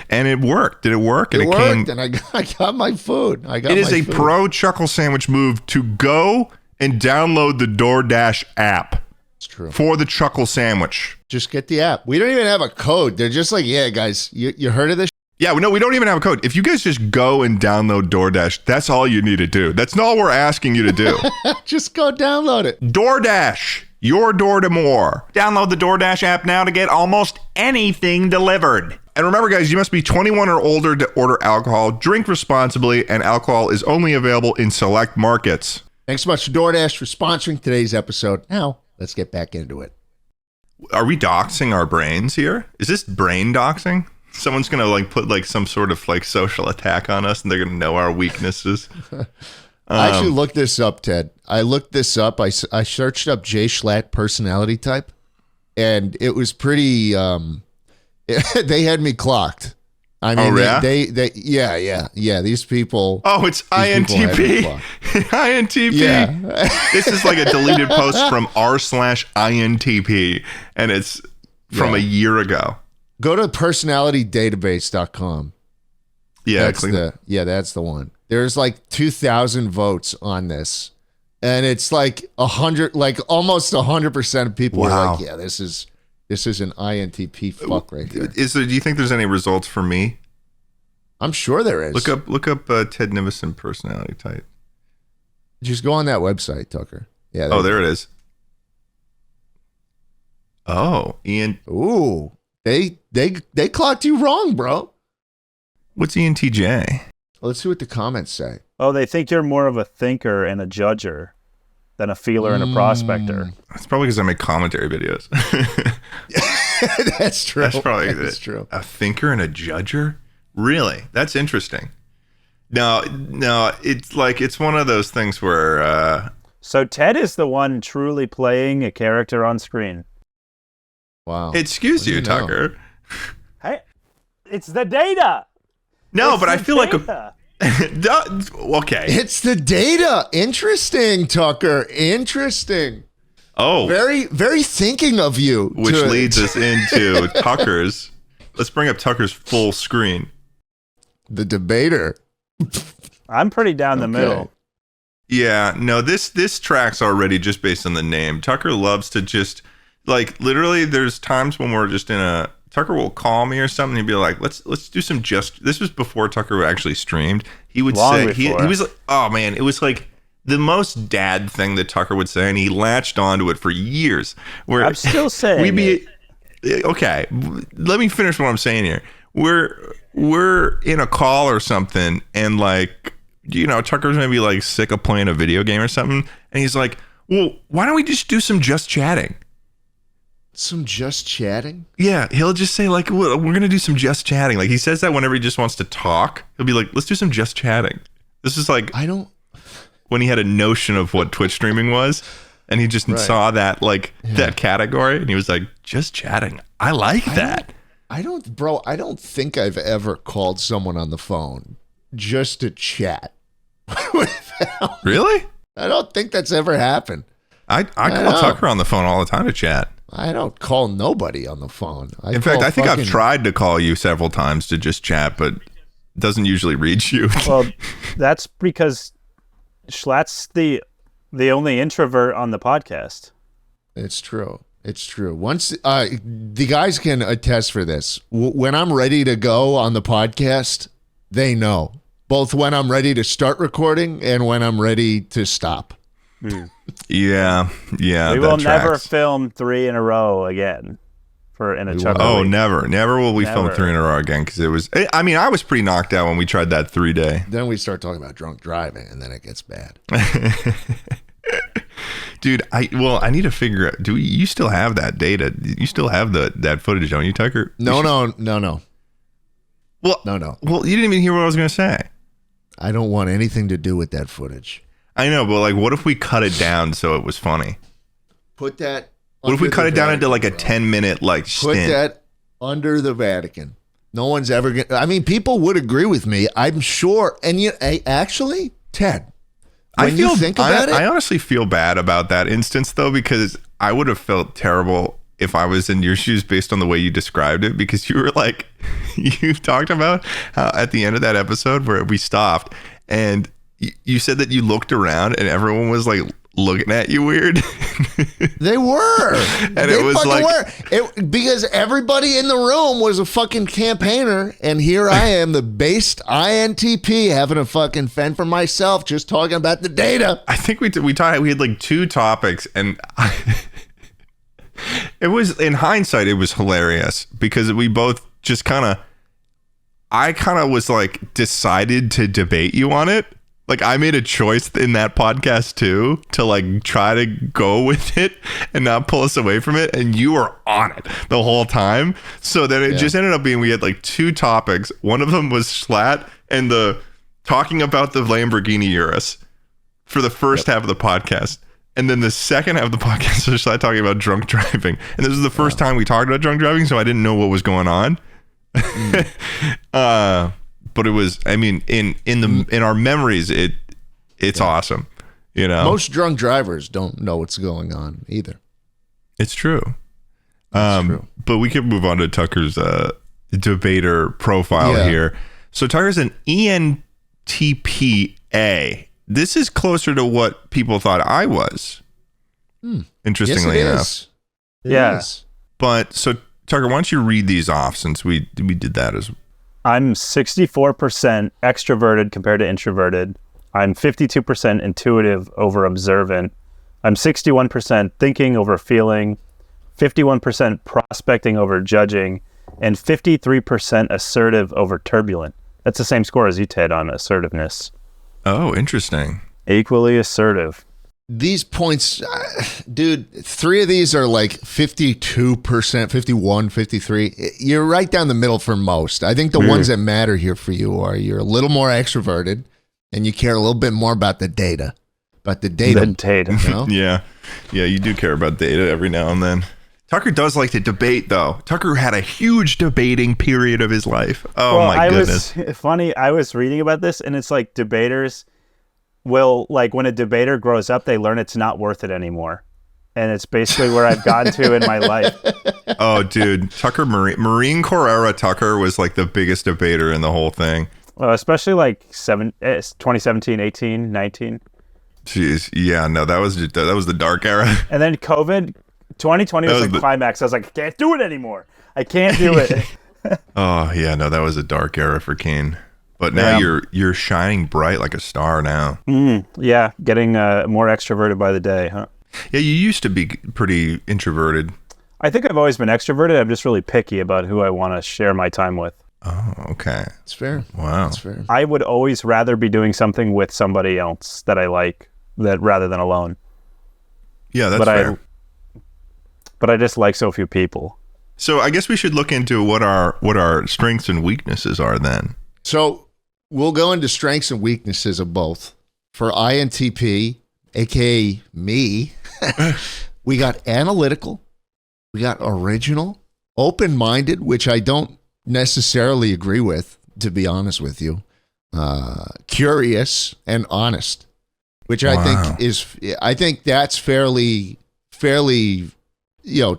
And it worked. Did it work? And it worked, and I got my food. It is a pro Chuckle Sandwich move to go and download the DoorDash app. It's true. For the Chuckle Sandwich. Just get the app. We don't even have a code. They're just like, yeah, guys, you heard of this? Yeah, we don't even have a code. If you guys just go and download DoorDash, that's all you need to do. That's all we're asking you to do. Just go download it. DoorDash, your door to more. Download the DoorDash app now to get almost anything delivered. And remember, guys, you must be 21 or older to order alcohol. Drink responsibly, and alcohol is only available in select markets. Thanks so much to DoorDash for sponsoring today's episode. Now, let's get back into it. Are we doxing our brains here? Is this brain doxing? Someone's going to like put like some sort of like social attack on us and they're going to know our weaknesses. I actually looked this up, Ted. I looked this up. I searched up Jay Schlatt personality type, and it was pretty, they had me clocked. I mean, yeah. These people. Oh, it's INTP. INTP. Yeah. This is like a deleted post from r/INTP, and it's from a year ago. Go to personalitydatabase.com. Yeah, that's the one. There's like 2,000 votes on this, and it's like 100, like almost 100% of people are like, yeah, this is an INTP fuck right there. Do you think there's any results for me? I'm sure there is. Look up Ted Nivison personality type. Just go on that website, Tucker. Yeah. There it is. Oh, Ian. Ooh, they clocked you wrong, bro. What's ENTJ? Let's see what the comments say. Oh, they think you're more of a thinker and a judger than a feeler and a prospector. That's probably because I make commentary videos. That's true. That's true. A thinker and a judger? Really? That's interesting. No, it's one of those things where... So Ted is the one truly playing a character on screen. Wow. Excuse you, Tucker. Hey, it's the data. No, but I feel data. Okay. It's the data. Interesting, Tucker. Interesting. Oh. Very, very thinking of you. Which leads us into Tucker's Let's bring up Tucker's full screen. The debater. I'm pretty down the middle. Yeah, no, this track's already just based on the name. Tucker loves to just, like, literally there's times when we're just Tucker will call me or something. He'd be like, let's do some this was before Tucker actually streamed. He would say, he was like, oh man, it was like the most dad thing that Tucker would say, and he latched onto it for years. Where I'm still saying okay, let me finish what I'm saying here. We're in a call or something, and like, Tucker's maybe like sick of playing a video game or something, and he's like, well, why don't we just do some just chatting? Some just chatting? Yeah, he'll just say like, we're going to do some just chatting. Like he says that whenever he just wants to talk. He'll be like, let's do some just chatting. This is like when he had a notion of what Twitch streaming was, and he just saw that that category, and he was like, just chatting. I like that. I don't think I've ever called someone on the phone just to chat. Really? I don't think that's ever happened. I call Tucker on the phone all the time to chat. I don't call nobody on the phone. In fact, I think I've tried to call you several times to just chat, but it doesn't usually reach you. Well, that's because Schlatt's the only introvert on the podcast. It's true. It's true. Once the guys can attest for this. When I'm ready to go on the podcast, they know. Both when I'm ready to start recording and when I'm ready to stop. Yeah. We will never film 3 in a row again in a Chuckle. Oh, never will we film 3 in a row again, because it was. I mean, I was pretty knocked out when we tried that 3-day. Then we start talking about drunk driving, and then it gets bad. Dude, I need to figure out. You still have that data? You still have that footage, don't you, Tucker? No. Well, no. Well, you didn't even hear what I was going to say. I don't want anything to do with that footage. I know, but like, what if we cut it down so it was funny? Put that. What if we cut it down into like a 10-minute stint? Put that under the Vatican. No one's ever going to. I mean, people would agree with me, I'm sure. And actually, Ted, you think about it, I honestly feel bad about that instance, though, because I would have felt terrible if I was in your shoes based on the way you described it, because you were like, you talked about how at the end of that episode where we stopped, and you said that you looked around and everyone was like looking at you weird. They were. And it was like, because everybody in the room was a fucking campaigner, and here I am, the based INTP, having a fucking fend for myself, just talking about the data. I think we had like 2 topics, and it was, in hindsight, it was hilarious because we both just I was like decided to debate you on it. Like, I made a choice in that podcast too to like try to go with it and not pull us away from it, and you were on it the whole time. So then it just ended up being, we had like 2 topics. One of them was Schlatt and talking about the Lamborghini Urus for the first half of the podcast. And then the second half of the podcast was Schlatt talking about drunk driving. And this was the first time we talked about drunk driving, so I didn't know what was going on. But it was, I mean, in our memories, it's awesome. Most drunk drivers don't know what's going on either. It's true. But we can move on to Tucker's debater profile here. So Tucker's an ENTPA. This is closer to what people thought I was. Interestingly enough. It is. But so Tucker, why don't you read these off, since we did that as well. I'm 64% extroverted compared to introverted. I'm 52% intuitive over observant. I'm 61% thinking over feeling, 51% prospecting over judging, and 53% assertive over turbulent. That's the same score as you, Ted, on assertiveness. Oh, interesting. Equally assertive. These points, dude, 3 of these are like 52%, 51, 53. You're right down the middle for most. I think the ones that matter here for you are you're a little more extroverted and you care a little bit more about the data. The data. You know? Yeah, you do care about data every now and then. Tucker does like to debate, though. Tucker had a huge debating period of his life. Oh, my goodness. Funny, I was reading about this, and it's like debaters will, like, when a debater grows up, they learn it's not worth it anymore. and it's basically where I've gotten to in my life. Oh, dude, Marine Corps era Tucker was like the biggest debater in the whole thing. Well, especially like 2017, 18, 19. Jeez, yeah, no, that was the dark era. And then COVID, 2020 was like climax. I was like, I can't do it anymore. I can't do it. Oh yeah, no, that was a dark era for Keane. But now you're shining bright like a star now. Yeah, getting more extroverted by the day, huh? Yeah, you used to be pretty introverted. I think I've always been extroverted. I'm just really picky about who I want to share my time with. Oh, okay. It's fair. Wow. It's fair. I would always rather be doing something with somebody else that I like rather than alone. Yeah, that's fair. But I just like so few people. So I guess we should look into what our strengths and weaknesses are then. So we'll go into strengths and weaknesses of both. For INTP, aka me, we got analytical, we got original, open-minded, which I don't necessarily agree with, to be honest with you, curious, and honest, which I think that's fairly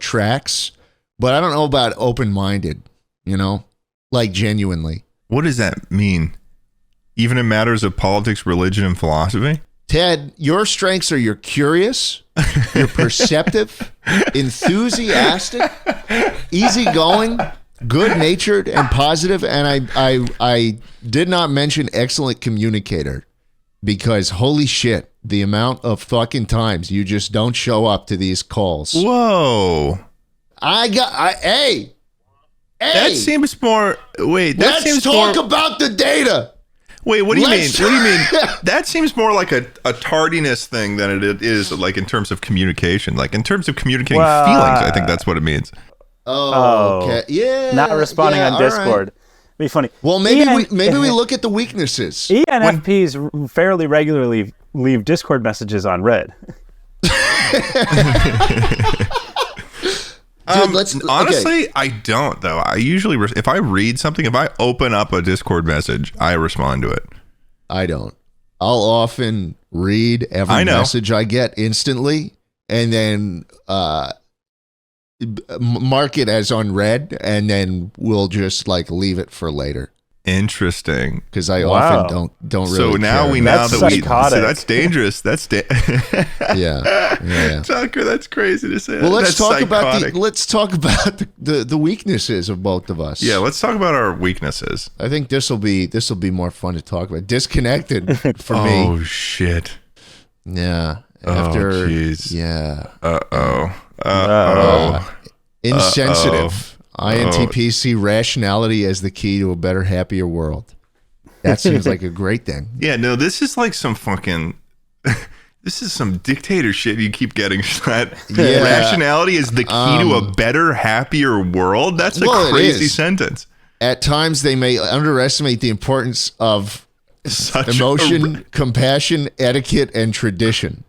tracks. But I don't know about open-minded, like genuinely. What does that mean? Even in matters of politics, religion, and philosophy? Ted, your strengths are you're curious, you're perceptive, enthusiastic, easygoing, good-natured, and positive. And I did not mention excellent communicator because holy shit, the amount of fucking times you just don't show up to these calls. Whoa. Hey. That seems more. Wait, that let's talk about the data. Wait, what do you mean? What do you mean? That seems more like a tardiness thing than it is like in terms of communication. Like in terms of communicating feelings, I think that's what it means. Oh, okay. Yeah. Not responding on Discord. Right. Be funny. Well, maybe we look at the weaknesses. ENFPs fairly regularly leave Discord messages on red. Dude, honestly, I don't though. I usually, if I read something, if I open up a Discord message, I respond to it. I don't. I'll often read every message I get instantly, and then mark it as unread, and then we'll just like leave it for later. Interesting, because I often don't really. So now care. we that's dangerous. That's yeah. Tucker, that's crazy to say. Well, let's talk psychotic. about the weaknesses of both of us. Yeah, let's talk about our weaknesses. I think this will be more fun to talk about. Disconnected for me. Oh shit. Yeah. Jeez. Yeah. Insensitive. INTP see rationality as the key to a better, happier world. That seems like a great thing. Yeah, no, this is like some fucking... This is some dictator shit you keep getting. Yeah. Rationality is the key to a better, happier world? That's a crazy sentence. At times, they may underestimate the importance of emotion, compassion, etiquette, and tradition.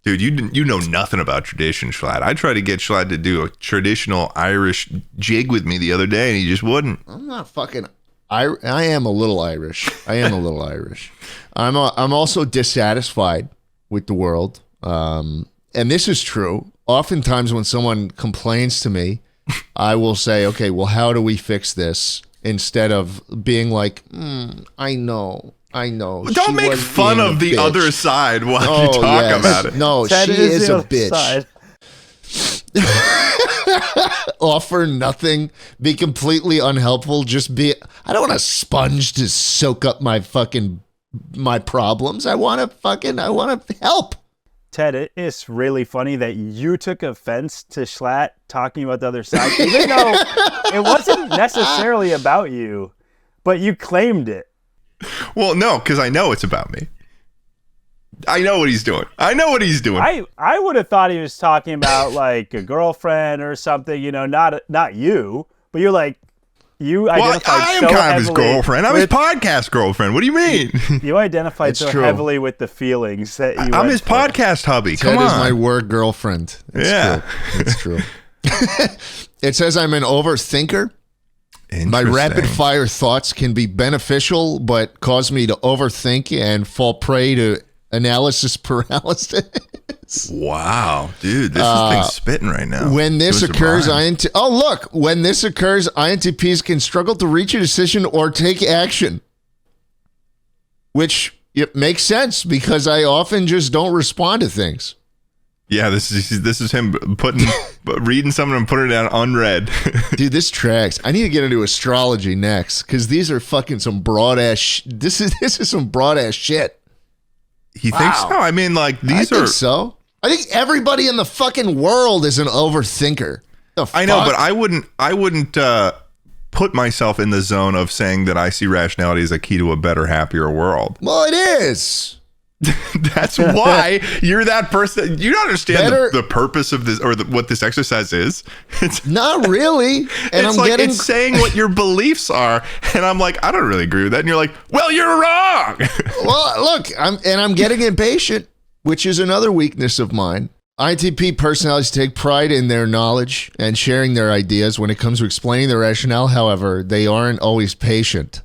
Dude, you know nothing about tradition, Schlatt. I tried to get Schlatt to do a traditional Irish jig with me the other day, and he just wouldn't. I'm not fucking... I am a little Irish. I'm also dissatisfied with the world. And this is true. Oftentimes when someone complains to me, I will say, okay, well, how do we fix this? Instead of being like, I know. Don't make fun of the other side while you talk about it. No, Ted she is a bitch. Side. Offer nothing, be completely unhelpful, I don't want a sponge to soak up my problems. I want to help. Ted, it is really funny that you took offense to Schlatt talking about the other side, even though it wasn't necessarily about you, but you claimed it. Well, no, because I know it's about me. I know what he's doing. I would have thought he was talking about like a girlfriend or something, not you, but you're like, you identified I am so kind of heavily his girlfriend. I'm his podcast girlfriend. What do you mean? You identified so heavily with the feelings that you I'm his podcast hubby. Come on. Ted is my word girlfriend. It's true. It says I'm an overthinker. My rapid fire thoughts can be beneficial, but cause me to overthink and fall prey to analysis paralysis. Wow, dude, this thing's spitting right now. When this occurs, when this occurs, INTPs can struggle to reach a decision or take action. Which it makes sense because I often just don't respond to things. Yeah, this is him reading something and putting it down unread. Dude, this tracks. I need to get into astrology next because these are fucking some broad ass. This is some broad ass shit. He thinks so. I mean, like I think so. I think everybody in the fucking world is an overthinker. I know, but I wouldn't put myself in the zone of saying that I see rationality as a key to a better, happier world. Well, it is. That's why you're that person. You don't understand the purpose of this or what this exercise is. It's not really. And it's saying what your beliefs are. And I'm like, I don't really agree with that. And you're like, well, you're wrong. Well, look, I'm getting impatient, which is another weakness of mine. INTP personalities take pride in their knowledge and sharing their ideas. When it comes to explaining their rationale, however, they aren't always patient.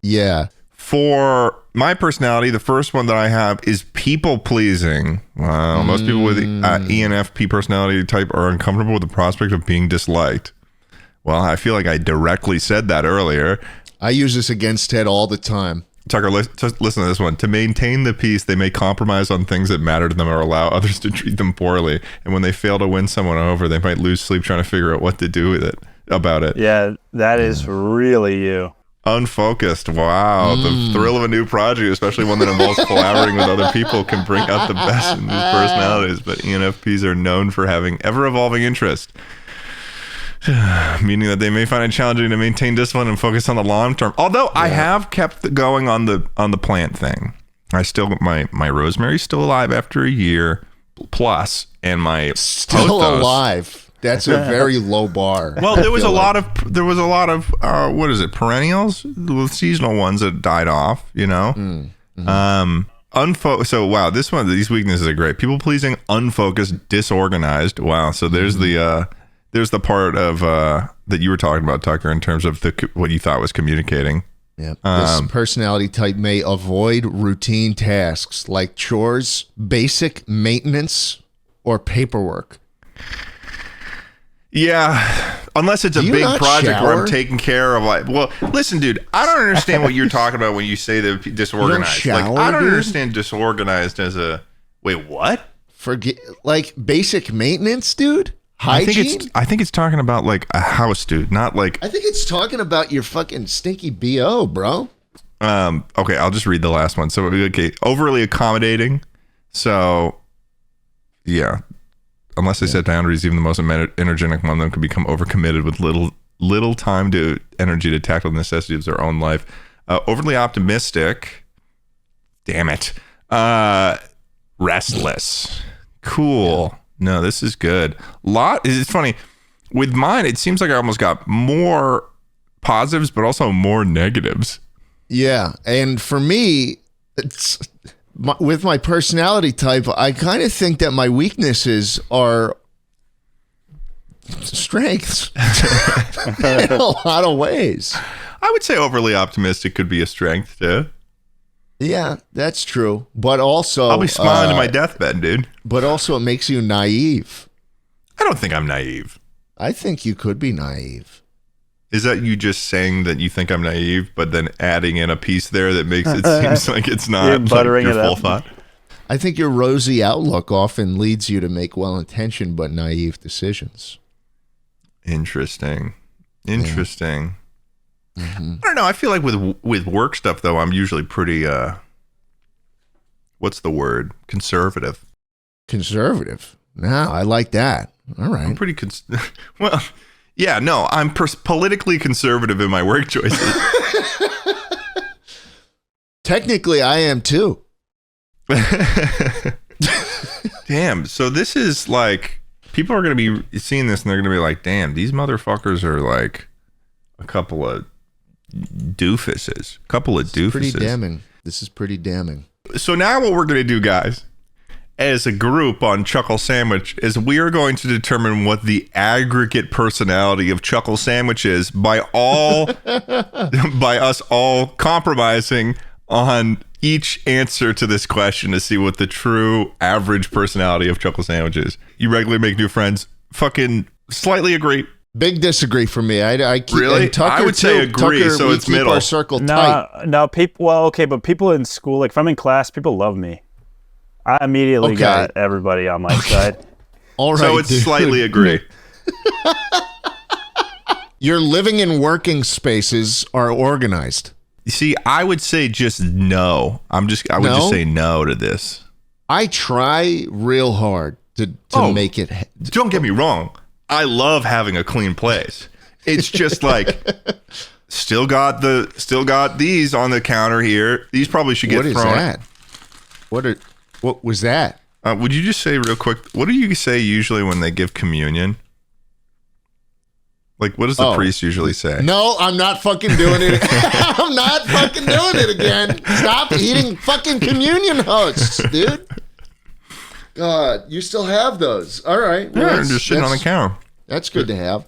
Yeah. For my personality, the first one that I have is people pleasing. Well, most people with ENFP personality type are uncomfortable with the prospect of being disliked. Well, I feel like I directly said that earlier. I use this against Ted all the time. Tucker, listen to this one. To maintain the peace, they may compromise on things that matter to them or allow others to treat them poorly. And when they fail to win someone over, they might lose sleep trying to figure out what to do with it. About it. Yeah, that is really you. Unfocused. Wow. The thrill of a new project, especially one that involves collaborating with other people, can bring out the best in these personalities. But ENFPs are known for having ever-evolving interest, meaning that they may find it challenging to maintain discipline and focus on the long term. Although I have kept going on the plant thing. I still my rosemary's still alive after a year plus, and my still pothos, alive. That's a very low bar. Well, there was a lot of what is it, perennials, the seasonal ones that died off, you know. So wow, these weaknesses are great. People pleasing, unfocused, disorganized. Wow. So there's the part of that you were talking about, Tucker, in terms of what you thought was communicating. Yeah. This personality type may avoid routine tasks like chores, basic maintenance, or paperwork. Yeah, unless it's a big project where I'm taking care of. Like, well, listen, dude, I don't understand what you're talking about when you say that disorganized. You don't shower, I don't understand disorganized as a wait. What? Forget like basic maintenance, dude. Hygiene. I think it's talking about like a house, dude, not like. I think it's talking about your fucking stinky BO, bro. Okay, I'll just read the last one. So okay, overly accommodating. So, yeah. Unless they set boundaries, even the most energetic one of them can become overcommitted with little time to energy to tackle the necessities of their own life. Overly optimistic. Damn it. Restless. Cool. No, this is good. It's funny. With mine, it seems like I almost got more positives, but also more negatives. Yeah. And for me, with my personality type, I kind of think that my weaknesses are strengths in a lot of ways. I would say overly optimistic could be a strength too. Yeah, that's true. But also, I'll be smiling to my deathbed, dude. But also, it makes you naive. I don't think I'm naive. I think you could be naive. Is that you just saying that you think I'm naive, but then adding in a piece there that makes it seems like it's not buttering like your it full up. thought? I think your rosy outlook often leads you to make well-intentioned but naive decisions. Interesting. Yeah. Mm-hmm. I don't know. I feel like with work stuff though, I'm usually pretty. What's the word? Conservative. Conservative. No, I like that. All right. I'm pretty well. Yeah, no, I'm politically conservative in my work choices. Technically, I am too. Damn. So this is like, people are going to be seeing this and they're going to be like, damn, these motherfuckers are like a couple of doofuses. Pretty damning. This is pretty damning. So now what we're going to do, guys, as a group on Chuckle Sandwich, is we are going to determine what the aggregate personality of Chuckle Sandwich is by us all compromising on each answer to this question to see what the true average personality of Chuckle Sandwich is. You regularly make new friends. Fucking slightly agree. Big disagree for me. I keep, really? And Tucker I would say agree, Tucker, so we it's keep middle. Our circle tight. No, people. Well, okay, but people in school, like if I'm in class, people love me. I immediately got everybody on my side. All right, so it's dude. slightly agree. Your living and working spaces are organized. You see, I would say just no. I would just say no to this. I try real hard to make it. Don't get me wrong. I love having a clean place. It's just like still got these on the counter here. These probably should get thrown. What is that? What was that? Would you just say real quick, what do you say usually when they give communion? Like, what does the priest usually say? No, I'm not fucking doing it. I'm not fucking doing it again. Stop eating fucking communion hosts, dude. God, you still have those. All right. Well, they're just sitting on the counter. That's good to have.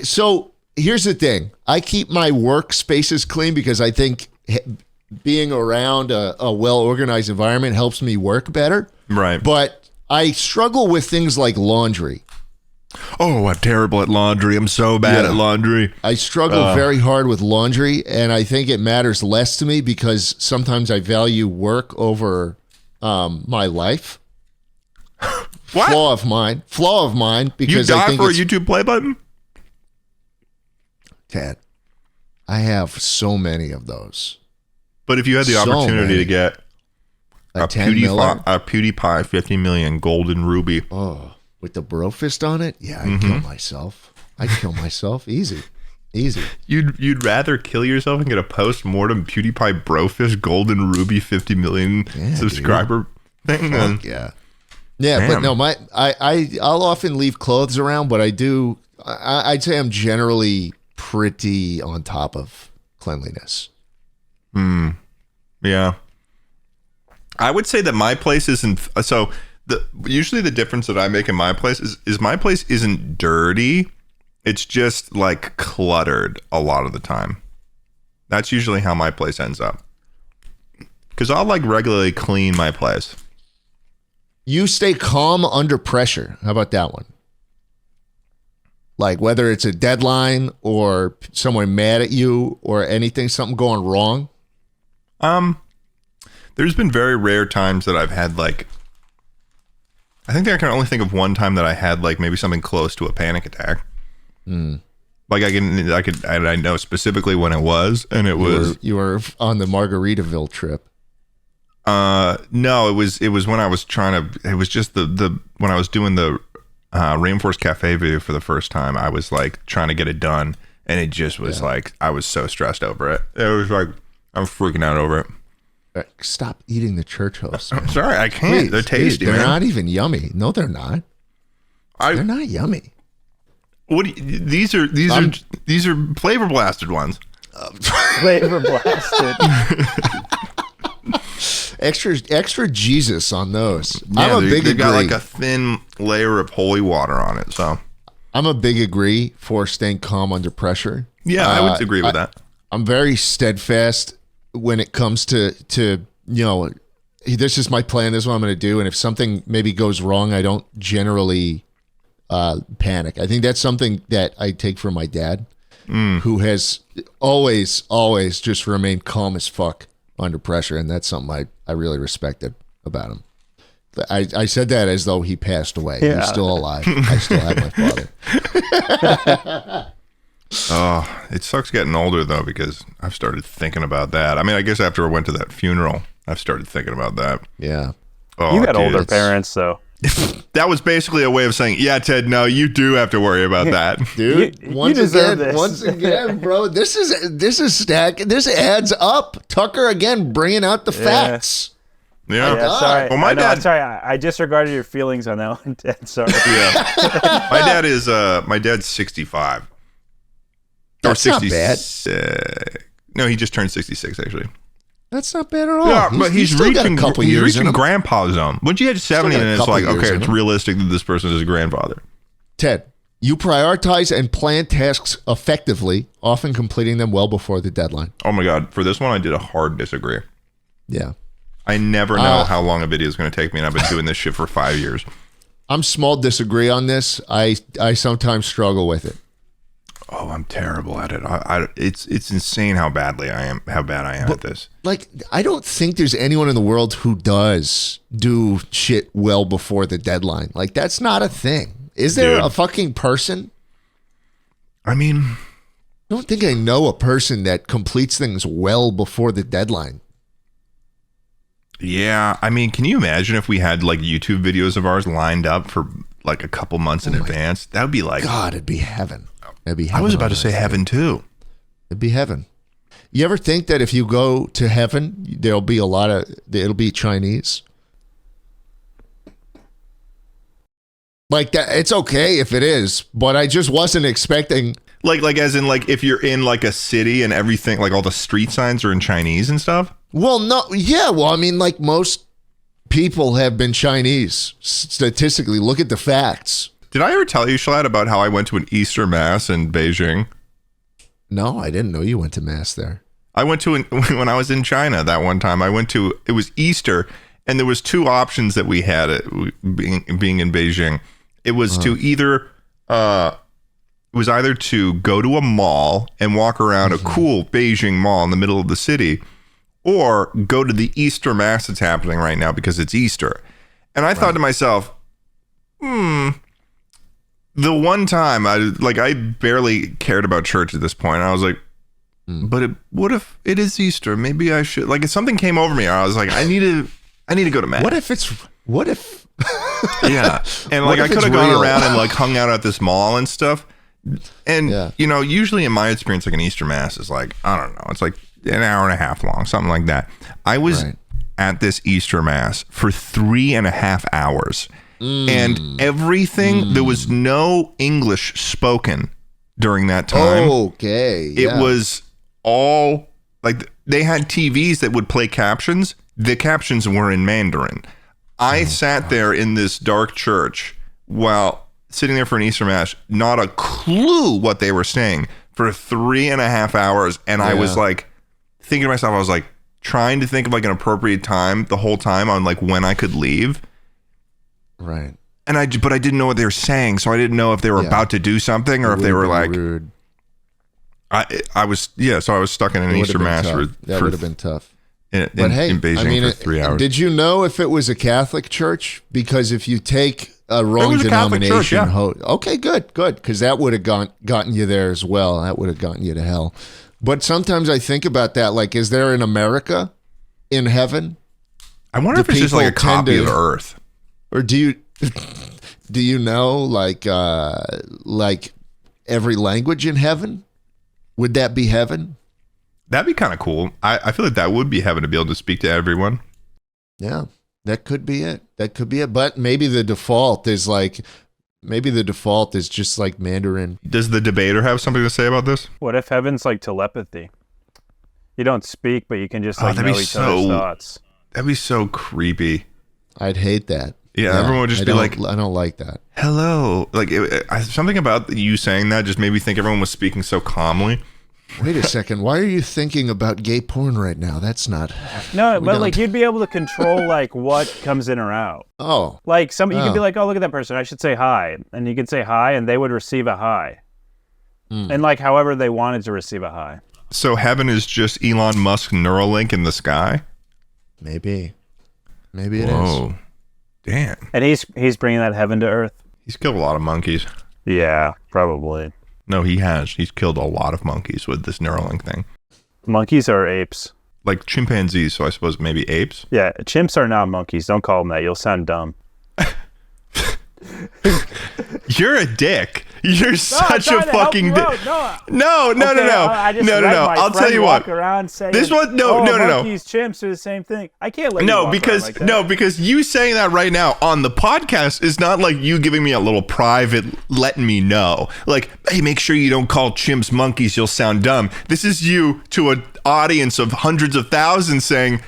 So here's the thing. I keep my workspaces clean because I think being around a well-organized environment helps me work better. Right. But I struggle with things like laundry. Oh, I'm terrible at laundry. I'm so bad at laundry. I struggle very hard with laundry, and I think it matters less to me because sometimes I value work over my life. What? Flaw of mine. Because you die I think for a YouTube play button? Ted, I have so many of those. But if you had the opportunity to get a PewDiePie 50 million golden ruby. Oh, with the bro fist on it? Yeah, I'd kill myself. Easy. You'd rather kill yourself and get a post-mortem PewDiePie brofist golden ruby 50 million subscriber thing? Yeah. Yeah, Damn. But no, I'll often leave clothes around, but I'd say I'm generally pretty on top of cleanliness. Yeah. I would say that my place isn't so usually the difference that I make in my place is my place isn't dirty. It's just like cluttered a lot of the time. That's usually how my place ends up. Cuz I'll like regularly clean my place. You stay calm under pressure. How about that one? Like whether it's a deadline or someone mad at you or anything, something going wrong? There's been very rare times that I've had like, I think I can only think of one time that I had like maybe something close to a panic attack. Like I know specifically when it was, and you were on the Margaritaville trip. No, it was when I was it was just the when I was doing the Rainforest Cafe video for the first time. I was like trying to get it done, and it just was like I was so stressed over it. It was like I'm freaking out over it. Stop eating the church hosts. I'm sorry, I can't. Please, they're tasty. They're man. not even yummy. No, they're not. They're not yummy. These are flavor blasted ones. Flavor blasted. Extra Jesus on those. Yeah, they've got like a thin layer of holy water on it. So I'm a big agree for staying calm under pressure. Yeah, I would agree with that. I'm very steadfast when it comes to this is my plan, this is what I'm going to do, and if something maybe goes wrong, I don't generally panic. I think that's something that I take from my dad, who has always just remained calm as fuck under pressure, and that's something I really respected about him. I said that as though he passed away. Yeah. He's still alive. I still have my father. Oh, it sucks getting older though, because I've started thinking about that. I mean, I guess after I went to that funeral, I've started thinking about that. Yeah. Oh, you got older parents, though. That was basically a way of saying, yeah, Ted, no, you do have to worry about that. Dude, you deserve this. Once again, bro, this is stacking. This adds up. Tucker, again, bringing out the facts. Yeah. Sorry. Well, my dad. Sorry, I disregarded your feelings on that one, Ted. Sorry. Yeah. My dad's 65. That's not bad. No, he just turned 66, actually. That's not bad at all. Yeah, but he's reaching grandpa zone. Once you hit 70, and it's like, okay, it's realistic that this person is a grandfather. Ted, you prioritize and plan tasks effectively, often completing them well before the deadline. Oh my God. For this one, I did a hard disagree. Yeah. I never know how long a video is going to take me, and I've been doing this shit for 5 years. I'm small disagree on this. I sometimes struggle with it. Oh, I'm terrible at it. It's insane how bad I am at this. Like, I don't think there's anyone in the world who does do shit well before the deadline. Like, that's not a thing. Is there a fucking person? I mean, I don't think I know a person that completes things well before the deadline. yeah. I mean, can you imagine if we had like YouTube videos of ours lined up for like a couple months in advance? That would be like, God, it'd be heaven. It'd be heaven. I was about to say heaven too. It'd be heaven. You ever think that if you go to heaven, it'll be Chinese? Like that, it's okay if it is, but I just wasn't expecting. Like as in like if you're in like a city and everything, like all the street signs are in Chinese and stuff. Well, no, yeah. Well, I mean, like most people have been Chinese statistically. Look at the facts. Did I ever tell you, Schlatt, about how I went to an Easter Mass in Beijing? No, I didn't know you went to Mass there. I went to when I was in China that one time. It was Easter, and there was two options that we had being in Beijing. It was to either to go to a mall and walk around a cool Beijing mall in the middle of the city, or go to the Easter Mass that's happening right now because it's Easter. And I thought to myself, the one time I barely cared about church at this point. I was like, but what if it is Easter? Maybe I should. Like, if something came over me, I was like, I need to go to Mass. What if? Yeah. And like I could have gone around and like hung out at this mall and stuff. And you know, usually in my experience, like an Easter Mass is like, I don't know, it's like an hour and a half long, something like that. I was at this Easter Mass for 3.5 hours. And everything, there was no English spoken during that time. Okay. It was all like they had TVs that would play captions. The captions were in Mandarin. I sat there in this dark church while sitting there for an Easter Mass, not a clue what they were saying for 3.5 hours. And I was like thinking to myself, I was like trying to think of like an appropriate time the whole time on like when I could leave. Right. And but I didn't know what they were saying, so I didn't know if they were about to do something or if they were like rude. I was stuck in an Easter Mass that would have been tough. In Beijing for 3 hours. Did you know if it was a Catholic church? Because if you take a wrong denomination, okay, good, because that would have gotten you there as well. That would have gotten you to hell. But sometimes I think about that. Like, is there an America in heaven? I wonder if it's just like a copy of Earth. Or do you know like every language in heaven? Would that be heaven? That'd be kind of cool. I feel like that would be heaven to be able to speak to everyone. Yeah, that could be it. But maybe the default is just like Mandarin. Does the debater have something to say about this? What if heaven's like telepathy? You don't speak, but you can just like know each other's thoughts. That'd be so creepy. I'd hate that. Yeah, everyone would just be like, I don't like that. Hello. Like something about you saying that just made me think everyone was speaking so calmly. Wait a second. Why are you thinking about gay porn right now? That's not. No, but like you'd be able to control like what comes in or out. Oh. Like you could be like, oh, look at that person. I should say hi. And you could say hi and they would receive a hi. And like however they wanted to receive a hi. So heaven is just Elon Musk Neuralink in the sky? Maybe it is. Whoa. Damn. And he's bringing that heaven to earth. He's killed a lot of monkeys. Yeah, probably. No, he has. He's killed a lot of monkeys with this Neuralink thing. Monkeys are apes. Like chimpanzees, so I suppose maybe apes? Yeah, chimps are not monkeys. Don't call them that. You'll sound dumb. You're a dick. You're such a fucking dick. No. I'll tell you what. This one, no. Monkeys, chimps are the same thing. I can't let you walk around like that. Because you saying that right now on the podcast is not like you giving me a little private, letting me know. Like, hey, make sure you don't call chimps monkeys. You'll sound dumb. This is you to an audience of hundreds of thousands saying,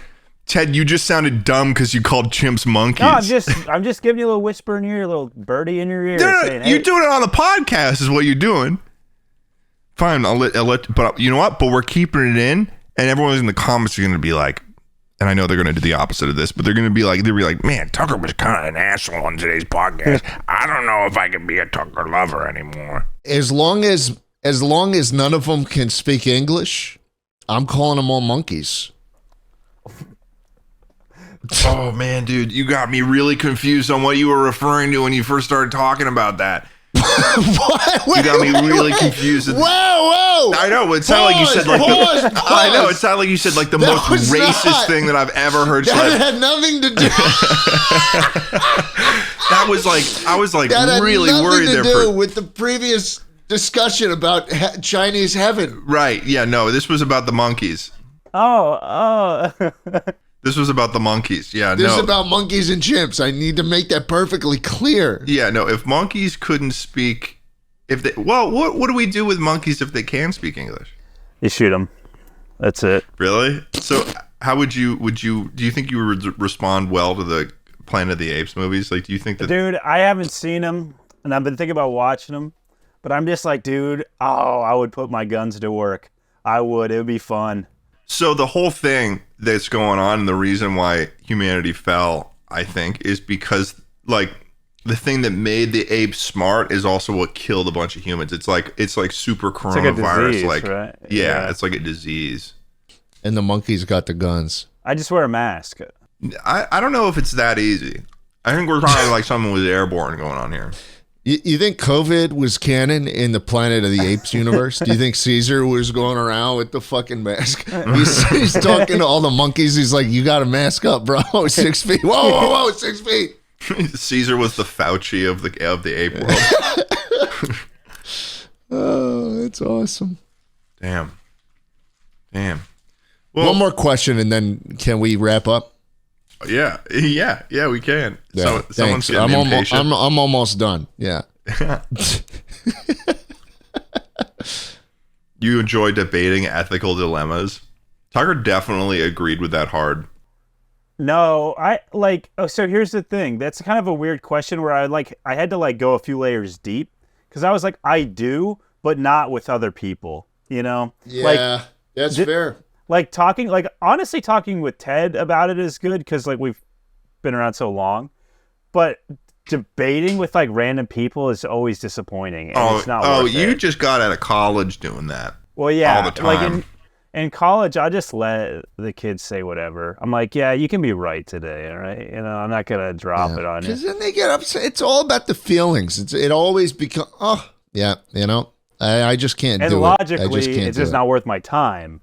Ted, you just sounded dumb because you called chimps monkeys. No, I'm just giving you a little whisper in your ear, a little birdie in your ear. No, saying, hey. You're doing it on the podcast is what you're doing. Fine, I'll let, but you know what? But we're keeping it in, and everyone in the comments are going to be like, and I know they're going to do the opposite of this, but they'll be like, man, Tucker was kind of an asshole on today's podcast. I don't know if I can be a Tucker lover anymore. As long as none of them can speak English, I'm calling them all monkeys. Oh man, dude, you got me really confused on what you were referring to when you first started talking about that. What? You got me really confused. Whoa! I know. It sounded like you said like I know. It sounded like you said like the most racist thing that I've ever heard. That had nothing to do. That was like I was like that really had worried nothing there to do for with the previous discussion about Chinese heaven. right. Yeah. No. This was about the monkeys. Oh. This was about the monkeys. Yeah. This no. is about monkeys and chimps. I need to make that perfectly clear. Yeah. No. If monkeys couldn't speak, what do we do with monkeys if they can speak English? You shoot them. That's it. Really? So how do you think you would respond well to the Planet of the Apes movies? Like, do you think that? Dude, I haven't seen them, and I've been thinking about watching them, but I'm just like, dude, I would put my guns to work. I would. It would be fun. So the whole thing that's going on, and the reason why humanity fell, I think, is because like the thing that made the apes smart is also what killed a bunch of humans. It's like super coronavirus. It's like a disease, right? Yeah, it's like a disease. And the monkeys got the guns. I just wear a mask. I don't know if it's that easy. I think we're talking like someone was airborne going on here. You think COVID was canon in the Planet of the Apes universe? Do you think Caesar was going around with the fucking mask? He's talking to all the monkeys. He's like, you got to mask up, bro. 6 feet. Whoa, 6 feet. Caesar was the Fauci of the ape world. Oh, that's awesome. Damn. Well, one more question, and then can we wrap up? Yeah, we can. Yeah, Someone's thanks. getting impatient. I'm almost done. Yeah. You enjoy debating ethical dilemmas? Tucker definitely agreed with that hard. No, so here's the thing. That's kind of a weird question where I had to like go a few layers deep because I was like, I do, but not with other people, you know? Yeah, that's fair. Like honestly talking with Ted about it is good because like we've been around so long, but debating with like random people is always disappointing. And it's not worth you it. just got out of college doing that. Well, yeah, all the time. like in college, I just let the kids say whatever. I'm like, yeah, you can be right today, all right? You know, I'm not gonna drop it on you. Because then they get upset. It's all about the feelings. It always becomes, you know, I just can't and do logically, it. Logically, it's just not worth my time.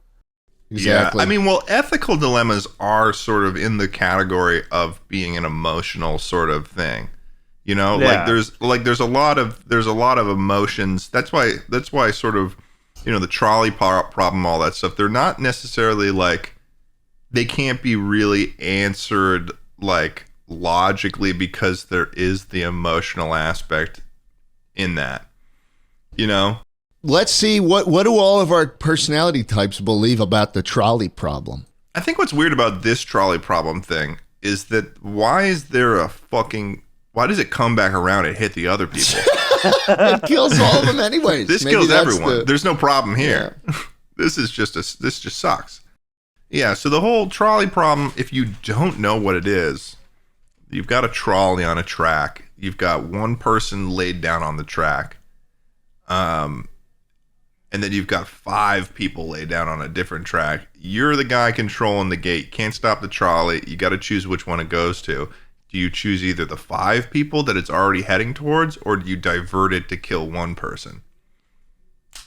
Exactly. Yeah, I mean, well, ethical dilemmas are sort of in the category of being an emotional sort of thing. You know, Yeah. there's a lot of emotions. That's why sort of, you know, the trolley problem, all that stuff. They're not necessarily like they can't be really answered like logically because there is the emotional aspect in that. You know. Let's see what do all of our personality types believe about the trolley problem. I think what's weird about this trolley problem thing is that why does it come back around and hit the other people? It kills all of them anyways. This Maybe kills that's everyone. There's no problem here. Yeah. This just sucks. Yeah, so the whole trolley problem, if you don't know what it is, you've got a trolley on a track. You've got one person laid down on the track. And then you've got 5 people laid down on a different track. You're the guy controlling the gate. Can't stop the trolley. You got to choose which one it goes to. Do you choose either the 5 people that it's already heading towards, or do you divert it to kill one person?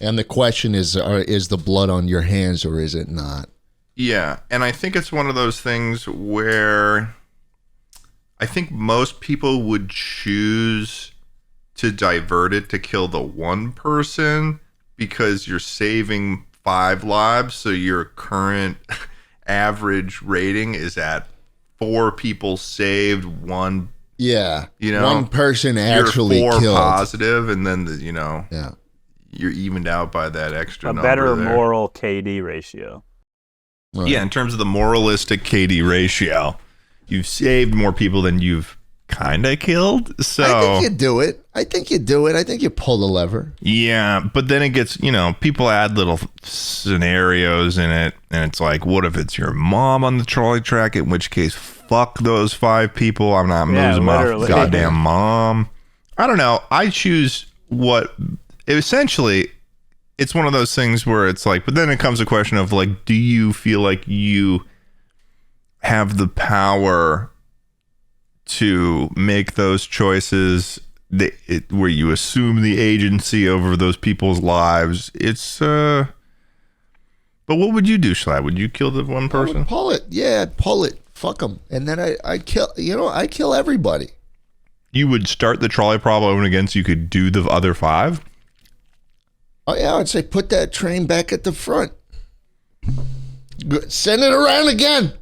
And the question is the blood on your hands or is it not? Yeah, and I think it's one of those things where I think most people would choose to divert it to kill the one person because you're saving 5 lives, so your current average rating is at 4 people saved, 1. Yeah, you know, one person actually you're 4 killed. Positive, and then yeah, you're evened out by that extra. A number better there. moral KD ratio. Right. Yeah, in terms of the moralistic KD ratio, you've saved more people than you've kind of killed. So I think you do it. I think you pull the lever. yeah, but then it gets, people add little scenarios in it, and it's like, what if it's your mom on the trolley track? In which case, fuck those 5 people. I'm not moving my goddamn mom. I don't know. I choose essentially, it's one of those things where it's like, but then it comes a question of like, do you feel like you have the power to make those choices where you assume the agency over those people's lives? It's but what would you do, Schlatt? Would you kill the one person? I would pull it. Yeah, I'd pull it. Fuck them. And then I kill. I kill everybody. You would start the trolley problem again, so you could do the other 5. Oh yeah, I'd say put that train back at the front. Send it around again.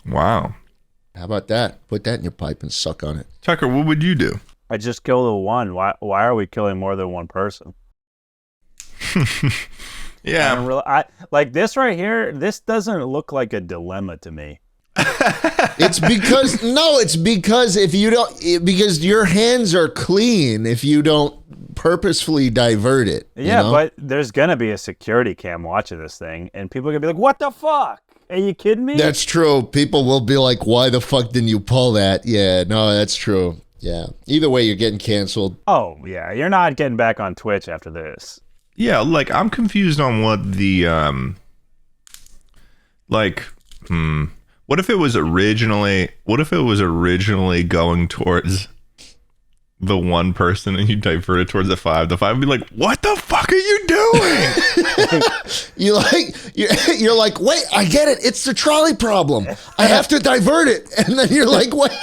Wow. How about that? Put that in your pipe and suck on it. Tucker, what would you do? I just kill the one. Why are we killing more than one person? Yeah. I like this right here. This doesn't look like a dilemma to me. It's because if you don't, because your hands are clean if you don't purposefully divert it. Yeah, but there's gonna be a security cam watching this thing, and people are gonna be like, "What the fuck? Are you kidding me?" That's true. People will be like, "Why the fuck didn't you pull that?" Yeah, no, that's true. Yeah. Either way, you're getting canceled. Oh yeah, you're not getting back on Twitch after this. Yeah, like I'm confused on what the what if it was originally going towards the one person and you divert it towards the 5? The 5 would be like, "What the fuck are you doing?" You're like, "Wait, I get it. It's the trolley problem. I have to divert it." And then you're like, "What?"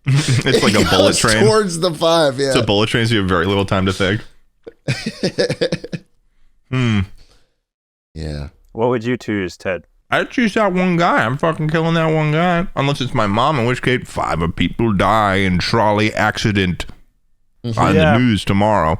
It's like a bullet train towards the 5. Yeah, it's a bullet train, so you have very little time to think. Yeah. What would you choose, Ted? I'd choose that one guy. I'm fucking killing that one guy. Unless it's my mom, in which case 5 people die in trolley accident on the news tomorrow.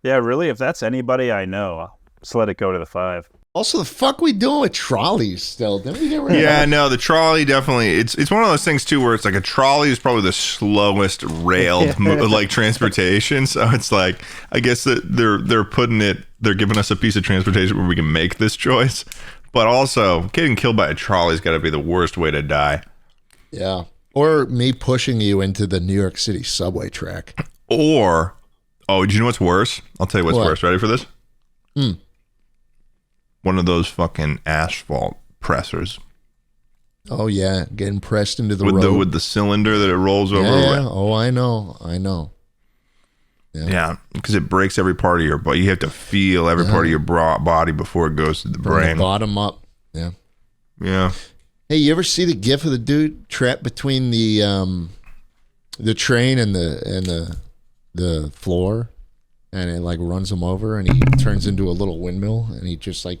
Yeah, really, if that's anybody I know, I'll just let it go to the 5. Also, the fuck we doing with trolleys still? Didn't we get rid of Yeah, no, the trolley definitely. It's one of those things too, where it's like a trolley is probably the slowest railed like transportation. So it's like, I guess that they're giving us a piece of transportation where we can make this choice. But also, getting killed by a trolley's got to be the worst way to die. Yeah, or me pushing you into the New York City subway track. Or, do you know what's worse? I'll tell you what's worse. Ready for this? One of those fucking asphalt pressers. Oh yeah, getting pressed into the road with the cylinder that it rolls over. Yeah. Oh, I know. Yeah, because it breaks every part of your body. You have to feel every part of your body before it goes to the brain. The bottom up. Yeah. Yeah. Hey, you ever see the gif of the dude trapped between the train and the floor, and it like runs him over, and he turns into a little windmill, and he just like.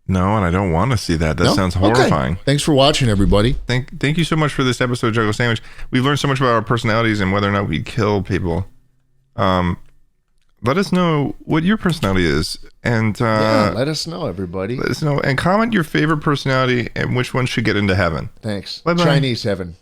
No, and I don't want to see that. That sounds horrifying. Okay. Thanks for watching, everybody. Thank you so much for this episode of Chuckle Sandwich. We've learned so much about our personalities and whether or not we kill people. Let us know what your personality is, and let us know, everybody. Let us know, and comment your favorite personality and which one should get into heaven. Thanks. Bye-bye. Chinese heaven.